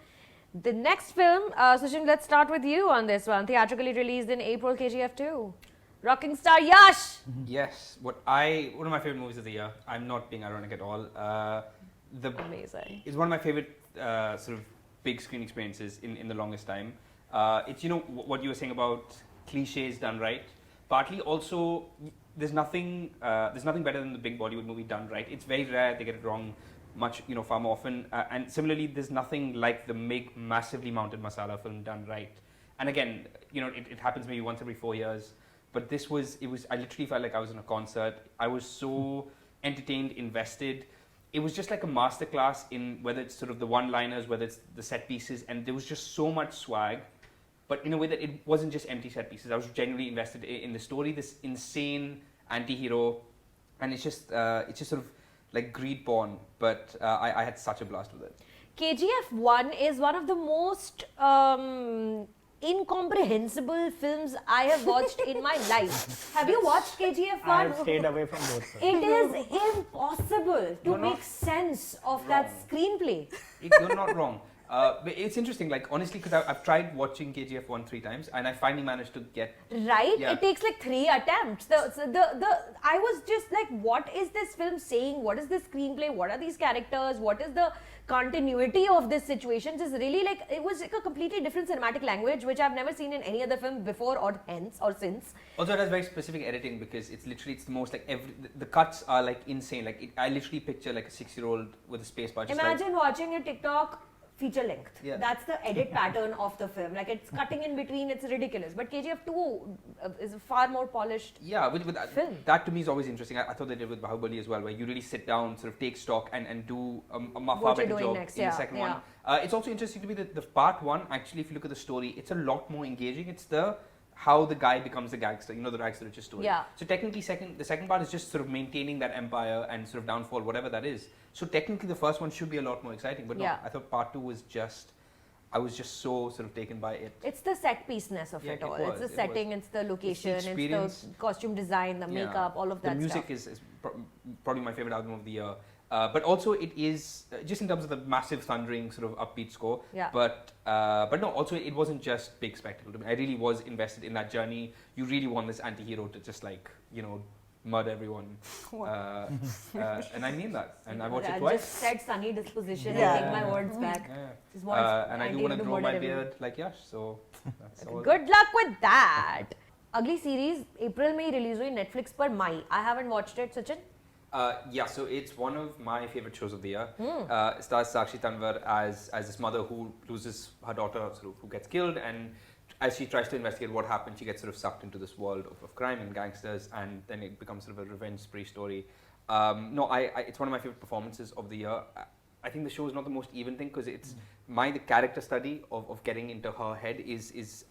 The next film, Suchin, let's start with you on this one. Theatrically released in April, KGF 2. Rocking star Yash! Yes, one of my favorite movies of the year. I'm not being ironic at all. Amazing. It's one of my favorite sort of big screen experiences in the longest time. It's what you were saying about cliches done right. Partly also, there's nothing better than the big Bollywood movie done right. It's very rare they get it wrong far more often. And similarly, there's nothing like the massively mounted masala film done right. And again, it happens maybe once every 4 years. But I literally felt like I was in a concert. I was so entertained, invested. It was just like a masterclass in whether it's sort of the one-liners, whether it's the set pieces, and there was just so much swag, but in a way that it wasn't just empty set pieces. I was genuinely invested in the story, this insane anti-hero, and it's just sort of like greed porn, but I had such a blast with it. KGF 1 is one of the most incomprehensible films I have watched in my life. Have you watched KGF 1? I have stayed away from both. It is impossible to make sense of that screenplay. You're not wrong. But it's interesting, like honestly, because I've tried watching KGF 1 3 times, and I finally managed to get. Right? Yeah. It takes like 3 attempts. I was just like, what is this film saying? What is this screenplay? What are these characters? What is the continuity of this situation? Just really like, it was like a completely different cinematic language, which I've never seen in any other film before or since. Also, it has very specific editing because it's the most like the cuts are like insane. Like I literally picture like a 6-year-old with a space bar. Just Imagine watching a TikTok feature length. Yeah. That's the edit pattern of the film. Like it's cutting in between, it's ridiculous. But KGF 2 is a far more polished with film. That to me is always interesting. I thought they did with Bahubali as well, where you really sit down, sort of take stock and do a far better job next, in the second one. It's also interesting to me that the part 1, actually, if you look at the story, it's a lot more engaging. It's how the guy becomes the gangster, the rags to riches story. Yeah. So technically, the second part is just sort of maintaining that empire and sort of downfall, whatever that is. So technically, the first one should be a lot more exciting. But no, I thought part 2 was I was just so sort of taken by it. It's the set piece-ness of it all. It's the setting, it's the location, it's the costume design, the makeup, all of that stuff. The music is probably my favorite album of the year. But also it is, just in terms of the massive thundering sort of upbeat score. Yeah. But no, also it wasn't just big spectacle to me. I really was invested in that journey. You really want this anti-hero to just like, murder everyone. And I mean that. And I watched it twice. I just said sunny disposition and take my words back. And I do want to grow my beard like Yash. So that's all. Good luck with that. Ugly series, April में release हुई Netflix पर Mai. I haven't watched it, Suchin. So it's one of my favorite shows of the year. It stars Sakshi Tanwar as this mother who loses her daughter, sort of, who gets killed, and as she tries to investigate what happened, she gets sort of sucked into this world of crime and gangsters, and then it becomes sort of a revenge spree story. It's one of my favorite performances of the year. I think the show is not the most even thing because it's the character study of getting into her head is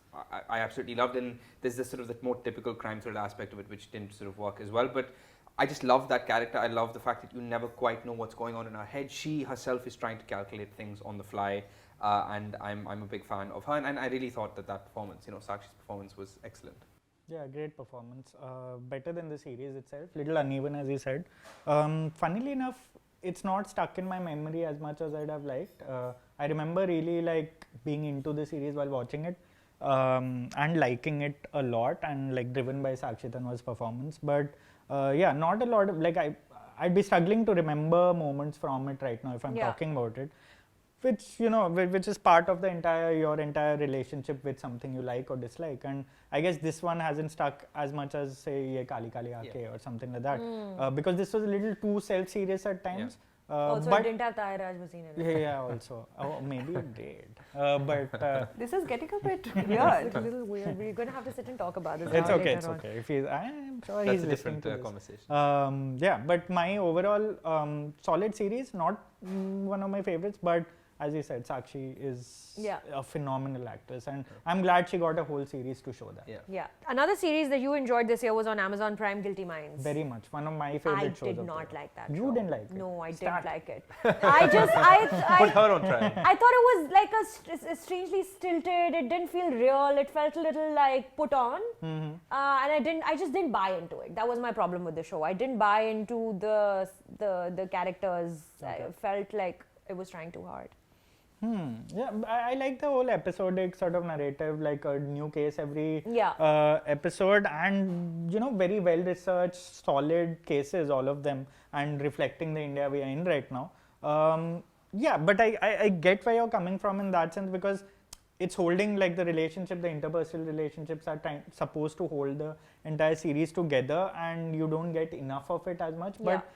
I absolutely loved, and there's this sort of that more typical crime thriller aspect of it which didn't sort of work as well, but I just love that character. I love the fact that you never quite know what's going on in her head. She herself is trying to calculate things on the fly, and I'm a big fan of her. And I really thought that performance, Sakshi's performance was excellent. Yeah, great performance. Better than the series itself. Little uneven, as you said. Funnily enough, it's not stuck in my memory as much as I'd have liked. I remember really like being into the series while watching it, and liking it a lot, and like driven by Sakshi Tanwar's performance. But not a lot of I'd be struggling to remember moments from it right now if I'm talking about it, which is part of your entire relationship with something you like or dislike. And I guess this one hasn't stuck as much as say Ye Kali Kali Aankhein or something like that, because this was a little too self-serious at times. Also, it didn't have Tyagi Rahul Desai in it. Yeah, also. Oh, maybe it did. But this is getting a bit weird. It's a little weird. We're going to have to sit and talk about this. It's okay. It's okay. I'm sure That's he's a listening different to this. conversation. But my overall solid series, not one of my favorites, but as you said, Sakshi is a phenomenal actress, and I'm glad she got a whole series to show that. Yeah. Another series that you enjoyed this year was on Amazon Prime, Guilty Minds. Very much. One of my favorite shows. I did not like that. You didn't like it? No, I Start. didn't like it. I Put her on trial. I thought it was like a strangely stilted. It didn't feel real. It felt a little like put on, and I just didn't buy into it. That was my problem with the show. I didn't buy into the characters. Okay. I felt like it was trying too hard. Yeah, I like the whole episodic sort of narrative, like a new case every episode, and very well researched, solid cases, all of them, and reflecting the India we are in right now. But I get where you're coming from in that sense, because it's holding like the relationship, the interpersonal relationships are supposed to hold the entire series together, and you don't get enough of it as much. But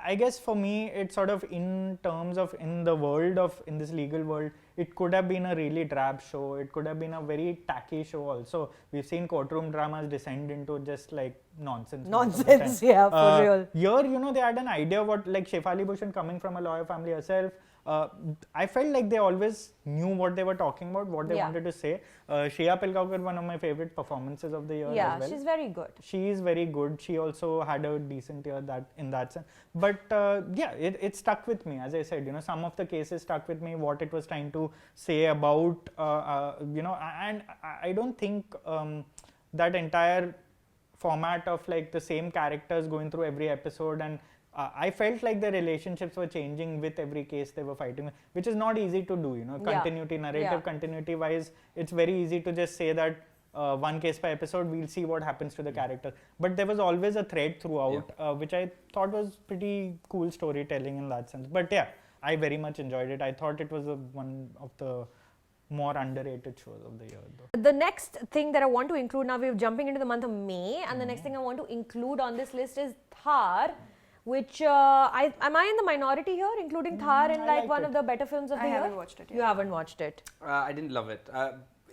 I guess for me, it's sort of in terms of in this legal world, it could have been a really drab show. It could have been a very tacky show also. We've seen courtroom dramas descend into just like nonsense. Nonsense, yeah, for real. Here, they had an idea what, like Shefali Bhushan coming from a lawyer family herself, I felt like they always knew what they were talking about, what they wanted to say. Shreya Pilgaonkar, one of my favorite performances of the year as well. She's very good. She is very good. She also had a decent year in that sense. But it stuck with me. As I said, some of the cases stuck with me, what it was trying to say about, and I don't think that entire format of like the same characters going through every episode, and I felt like the relationships were changing with every case they were fighting, which is not easy to do, continuity, narrative continuity wise. It's very easy to just say that one case per episode, we'll see what happens to the character. But there was always a thread throughout, which I thought was pretty cool storytelling in that sense. But yeah, I very much enjoyed it. I thought it was one of the more underrated shows of the year though. The next thing that I want to include, now we're jumping into the month of May, and the next thing I want to include on this list is Thar, which am I in the minority here, including Thar in like one of the better films of the year? I haven't watched it yet. You haven't watched it. I didn't love it.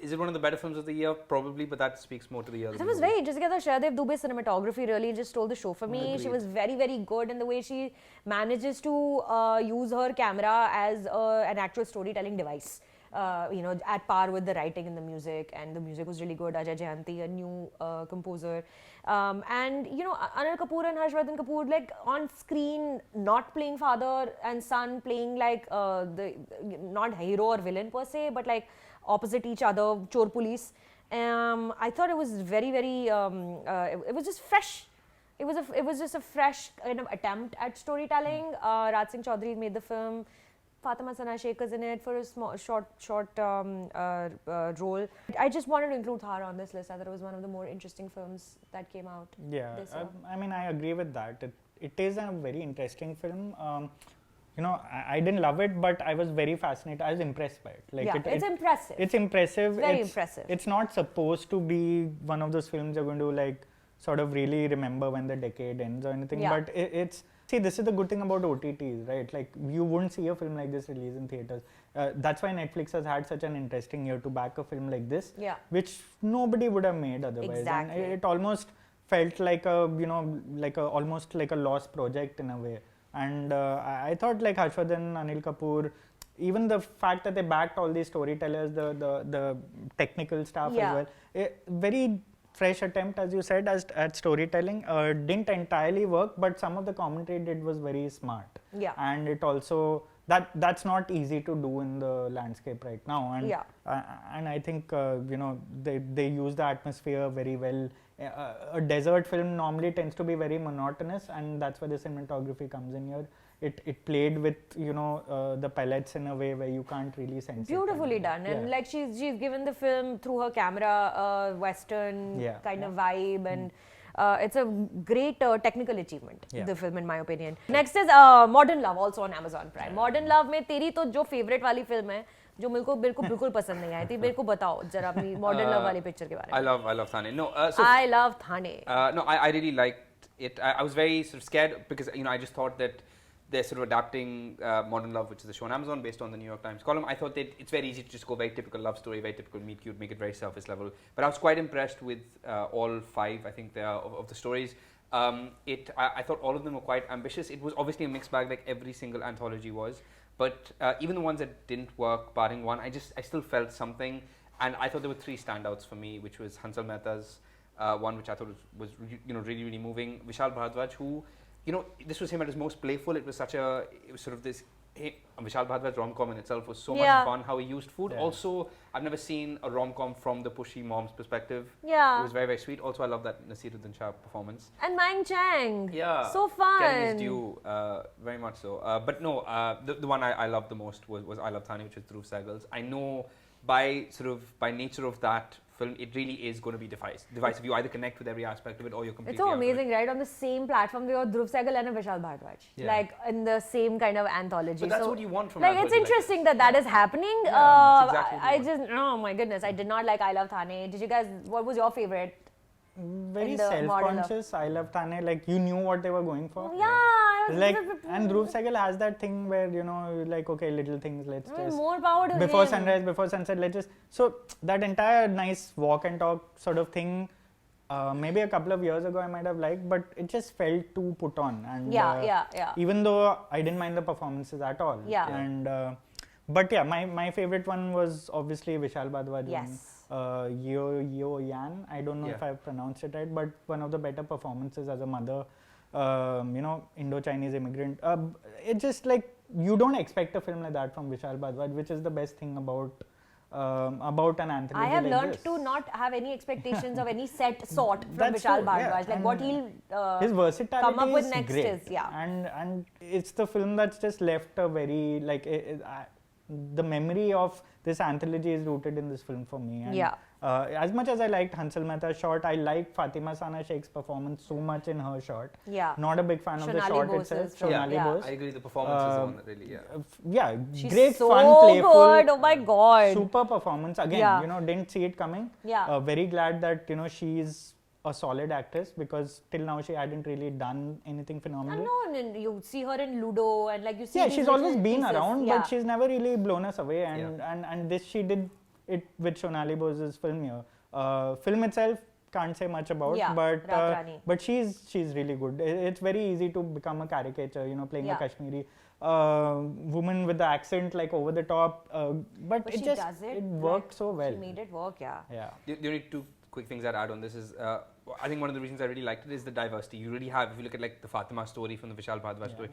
Is it one of the better films of the year? Probably, but that speaks more to the year. It was very interesting. Shradev Dubey's cinematography really just stole the show for me. She was very, very good in the way she manages to use her camera as an actual storytelling device. At par with the writing and the music was really good. Ajay Jayanti, a new composer, and Anil Kapoor and Harshvardhan Kapoor, like on screen, not playing father and son, playing like the not hero or villain per se, but like opposite each other, chor police. I thought it was very, very. It was just fresh. It was just a fresh kind of attempt at storytelling. Raj Singh Chaudhary made the film. Fatima Sana Shekhar's in it for a small, short role. I just wanted to include Thar on this list. I thought it was one of the more interesting films that came out. Yeah, this year. I mean, I agree with that. It is a very interesting film. I didn't love it, but I was very fascinated. I was impressed by it. It's impressive. It's impressive. It's very impressive. It's not supposed to be one of those films you're going to like sort of really remember when the decade ends or anything. Yeah. But it's see, this is the good thing about OTTs, right? Like you wouldn't see a film like this released in theaters. That's why Netflix has had such an interesting year to back a film like this, which nobody would have made otherwise. Exactly. And it almost felt like almost like a lost project in a way. And I thought like Harshvardhan, Anil Kapoor, even the fact that they backed all these storytellers, the technical staff as well, very fresh attempt, as you said, at storytelling. Didn't entirely work, but some of the commentary did was very smart. Yeah. And it also that's not easy to do in the landscape right now. And and I think they use the atmosphere very well. A desert film normally tends to be very monotonous, and that's where the cinematography comes in here. It played with the palettes in a way where you can't really sense beautifully done, and like she's given the film through her camera western kind of vibe, and it's a great technical achievement, the film, in my opinion. Next is Modern Love, also on Amazon Prime. Modern Love में तेरी तो जो favorite वाली film है, जो मेरे को बिल्कुल पसंद नहीं आई थी, मेरे को बताओ जरा अपनी Modern Love वाली picture के बारे में. I love Thane. No, I love Thane. No, I really liked it. I was very sort of scared because I just thought that they're sort of adapting Modern Love, which is a show on Amazon based on the New York Times column. I thought that it's very easy to just go very typical love story, very typical meet cute, make it very surface level. But I was quite impressed with all 5, I think, of the stories. I thought all of them were quite ambitious. It was obviously a mixed bag, like every single anthology was. But even the ones that didn't work, barring one, I still felt something. And I thought there were 3 standouts for me, which was Hansal Mehta's one, which I thought was really, really moving. Vishal Bhardwaj, who, this was him at his most playful. It was sort of this, Vishal Bhardwaj's rom-com in itself was so much fun, how he used food. Also, I've never seen a rom-com from the pushy mom's perspective. Yeah. It was very, very sweet. Also, I love that Nasiruddin Shah performance. And Mang Chang. Yeah. So fun. Getting his due, very much so. But no, the one I loved the most was I Love Thane, which was Dhruv Sehgal's. I know by nature of that film, it really is going to be divisive. You either connect with every aspect of it or you're completely It's so amazing, right? On the same platform, they got Dhruv Sehgal and a Vishal Bhardwaj. Yeah. Like in the same kind of anthology. But that's what you want from like it's interesting that is happening. Yeah, exactly oh my goodness, I did not like I Love Thane. Did you guys, what was your favorite? Very self-conscious. I Love Thane, like you knew what they were going for. Yeah. Like, and Dhruv Sehgal has that thing where like, okay, little things, let's just more power to before him. sunrise, before sunset, let's just, so that entire nice walk and talk sort of thing maybe a couple of years ago I might have liked, but it just felt too put on. And Yeah. even though I didn't mind the performances at all. Yeah. And but yeah, my favorite one was obviously Vishal Bhardwaj. Yes. Yo Yan. I don't know if I've pronounced it right, but one of the better performances as a mother. Indo-Chinese immigrant. It's just like you don't expect a film like that from Vishal Bhardwaj, which is the best thing about an anthology. I have like learned this. to not have any expectations of any set sort from That's Vishal true, yeah. Bhardwaj. Like And what he'll his versatility come up with is next great. is And it's the film that's just left a very like the memory of this anthology is rooted in this film for me. And, as much as I liked Hansal Mehta's shot, I liked Fatima Sana Sheikh's performance so much in her shot. Yeah. Not a big fan of the Shonali shot Bose's itself. shot, Shonali yeah. Bose. I agree. The performance is the one that really, She's great, so fun, playful. good. Oh my god. Super performance. Again, didn't see it coming. Yeah. Very glad that, she's a solid actress because till now she hadn't really done anything phenomenal. And you see her in Ludo and like you see. Yeah, these she's little always been pieces. around, Yeah. but she's never really blown us away. And this she did it with Shonali Bose's film here. Film itself can't say much about, but she's really good. It's very easy to become a caricature, Yeah. playing a Kashmiri woman with the accent like over the top, but it she just does it worked so well. She made it work, yeah. The only two quick things I'd add on this is I think one of the reasons I really liked it is the diversity. You really have, if you look at like the Fatima story from the Vishal Bhardwaj story,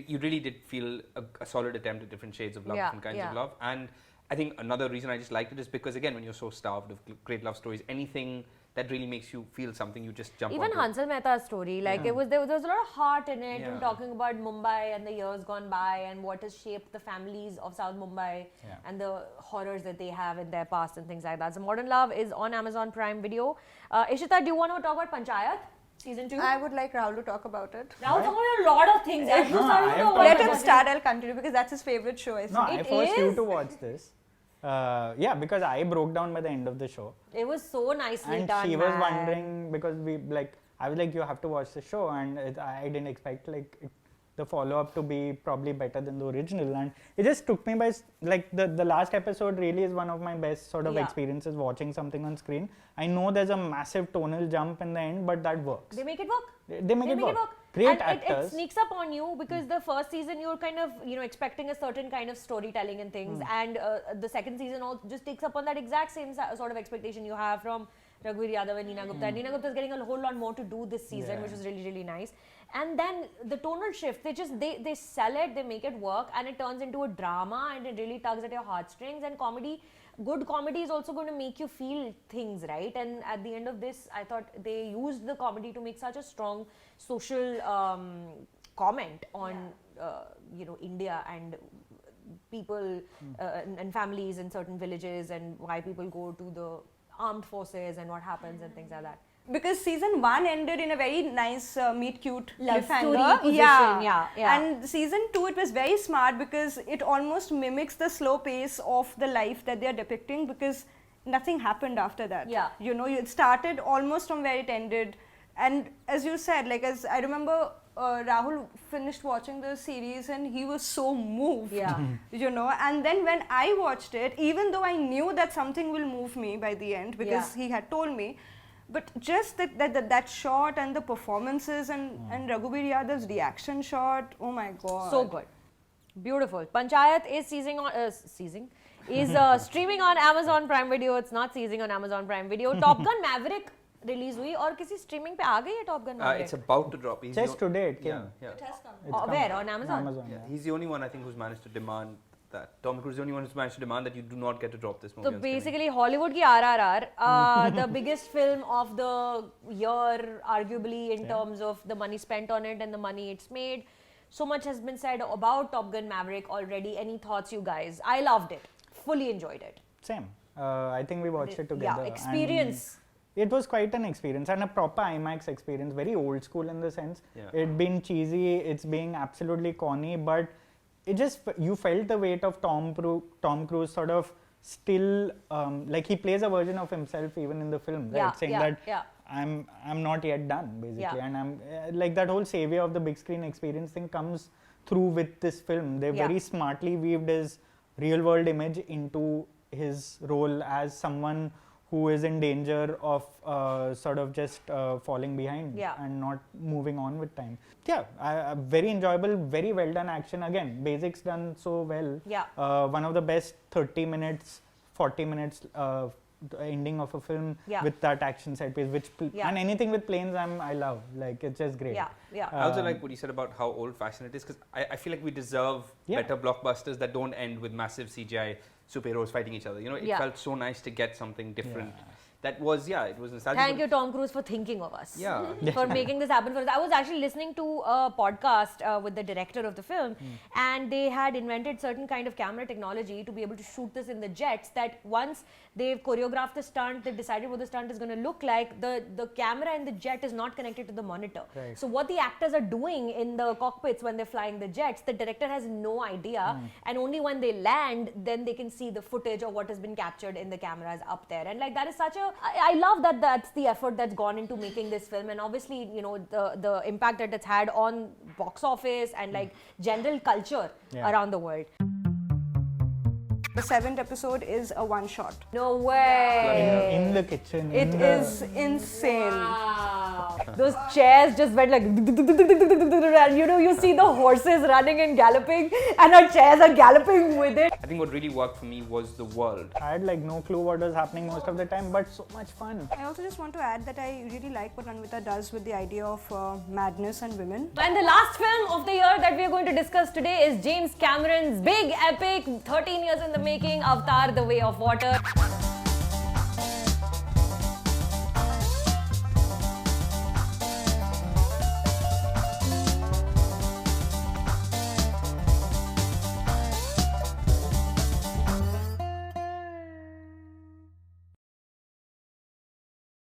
you really did feel a solid attempt at different shades of love, different kinds of love. And I think another reason I just liked it is because again, when you're so starved of great love stories, anything that really makes you feel something, you just jump Even onto Hansal Mehta's story, like there was a lot of heart in it, Yeah. and talking about Mumbai and the years gone by and what has shaped the families of South Mumbai and the horrors that they have in their past and things like that. So Modern Love is on Amazon Prime Video. Ishita, do you want to talk about Panchayat season 2? I would like Rahul to talk about it. Rahul talked about a lot of things. I No, I have talked Let about him start, I'll continue because that's his favorite show, I think. No, I It forced you is? to watch this. Because I broke down by the end of the show. It was so nicely And done. she was man. wondering because I was like, you have to watch the show, and I didn't expect the follow-up to be probably better than the original, and it just took me by the last episode really is one of my best sort of experiences watching something on screen. I know there's a massive tonal jump in the end, but that works. They make it work. They make it work. Great And actors. it sneaks up on you because the first season you're kind of expecting a certain kind of storytelling and things, and the second season just takes up on that exact same sort of expectation you have from Raghuveer Yadav and Neena Gupta. And Neena Gupta is getting a whole lot more to do this season, which is really, really nice. And then the tonal shift, they sell it, they make it work, and it turns into a drama, and it really tugs at your heartstrings. And good comedy is also going to make you feel things, right? And at the end of this, I thought they used the comedy to make such a strong social comment on India and people and families in certain villages, and why people go to the armed forces and what happens and things like that. Because season 1 ended in a very nice meet cute Love story cliffhanger. position, yeah. And season 2 it was very smart because it almost mimics the slow pace of the life that they are depicting, because nothing happened after that. Yeah. It started almost from where it ended, and as you said, like as I remember Rahul finished watching the series and he was so moved. Yeah. And then when I watched it, even though I knew that something will move me by the end because he had told me, but just that shot and the performances and Raghuveer Yadav's reaction shot, oh my god. So good. Beautiful. Panchayat is streaming on Amazon Prime Video. It's not seizing on Amazon Prime Video. Top Gun Maverick release हुई और किसी streaming पे आ गई है Top Gun Maverick? it's about to drop. Just today it came. Yeah. Where? On Amazon? Yeah. He's the only one I think who's managed to demand that. Tom Cruise is the only one who's managed to demand that you do not get to drop this movie. So basically, Hollywood की RRR, the biggest film of the year, arguably in terms of the money spent on it and the money it's made. So much has been said about Top Gun Maverick already. Any thoughts, you guys? I loved it. Fully enjoyed it. Same. I think we watched it together. Yeah, experience. It was quite an experience and a proper IMAX experience. Very old school in the sense. Yeah. It being cheesy, it's being absolutely corny, but it just you felt the weight of Tom Cruise sort of still like he plays a version of himself even in the film, right? Saying that I'm not yet done basically, and I'm like that whole savior of the big screen experience thing comes through with this film. They very smartly weaved his real world image into his role as someone who is in danger of sort of just falling behind Yeah. and not moving on with time. Yeah, very enjoyable, very well done action. Again, basics done so well. Yeah. One of the best 30 minutes, 40 minutes the ending of a film Yeah. with that action set piece, Yeah. and anything with planes I love. Like, it's just great. Yeah, yeah. I also like what you said about how old-fashioned it is, because I feel like we deserve Yeah. better blockbusters that don't end with massive CGI superheroes fighting each other. You know, it Yeah. felt so nice to get something different. Yeah. That was, it was nostalgic. Thank you, Tom Cruise, for thinking of us. Yeah. For making this happen for us. I was actually listening to a podcast with the director of the film, and they had invented certain kind of camera technology to be able to shoot this in the jets, that once they've choreographed the stunt, they've decided what the stunt is going to look like, the camera in the jet is not connected to the monitor. Right. So what the actors are doing in the cockpits when they're flying the jets, the director has no idea, and only when they land, then they can see the footage of what has been captured in the cameras up there. And like, that is such a, I love that that's the effort that's gone into making this film, and obviously, you know, the impact that it's had on box office and like general culture around the world. The 7th episode is a one shot. No way. In the kitchen. It is insane. Wow. Those chairs just went like, and you know, you see the horses running and galloping, and our chairs are galloping with it. I think what really worked for me was the world. I had like no clue what was happening most of the time, but so much fun. I also just want to add that I really like what Anvita does with the idea of madness and women. And the last film of the year that we are going to discuss today is James Cameron's big epic 13 years in the making, Avatar: The Way of Water.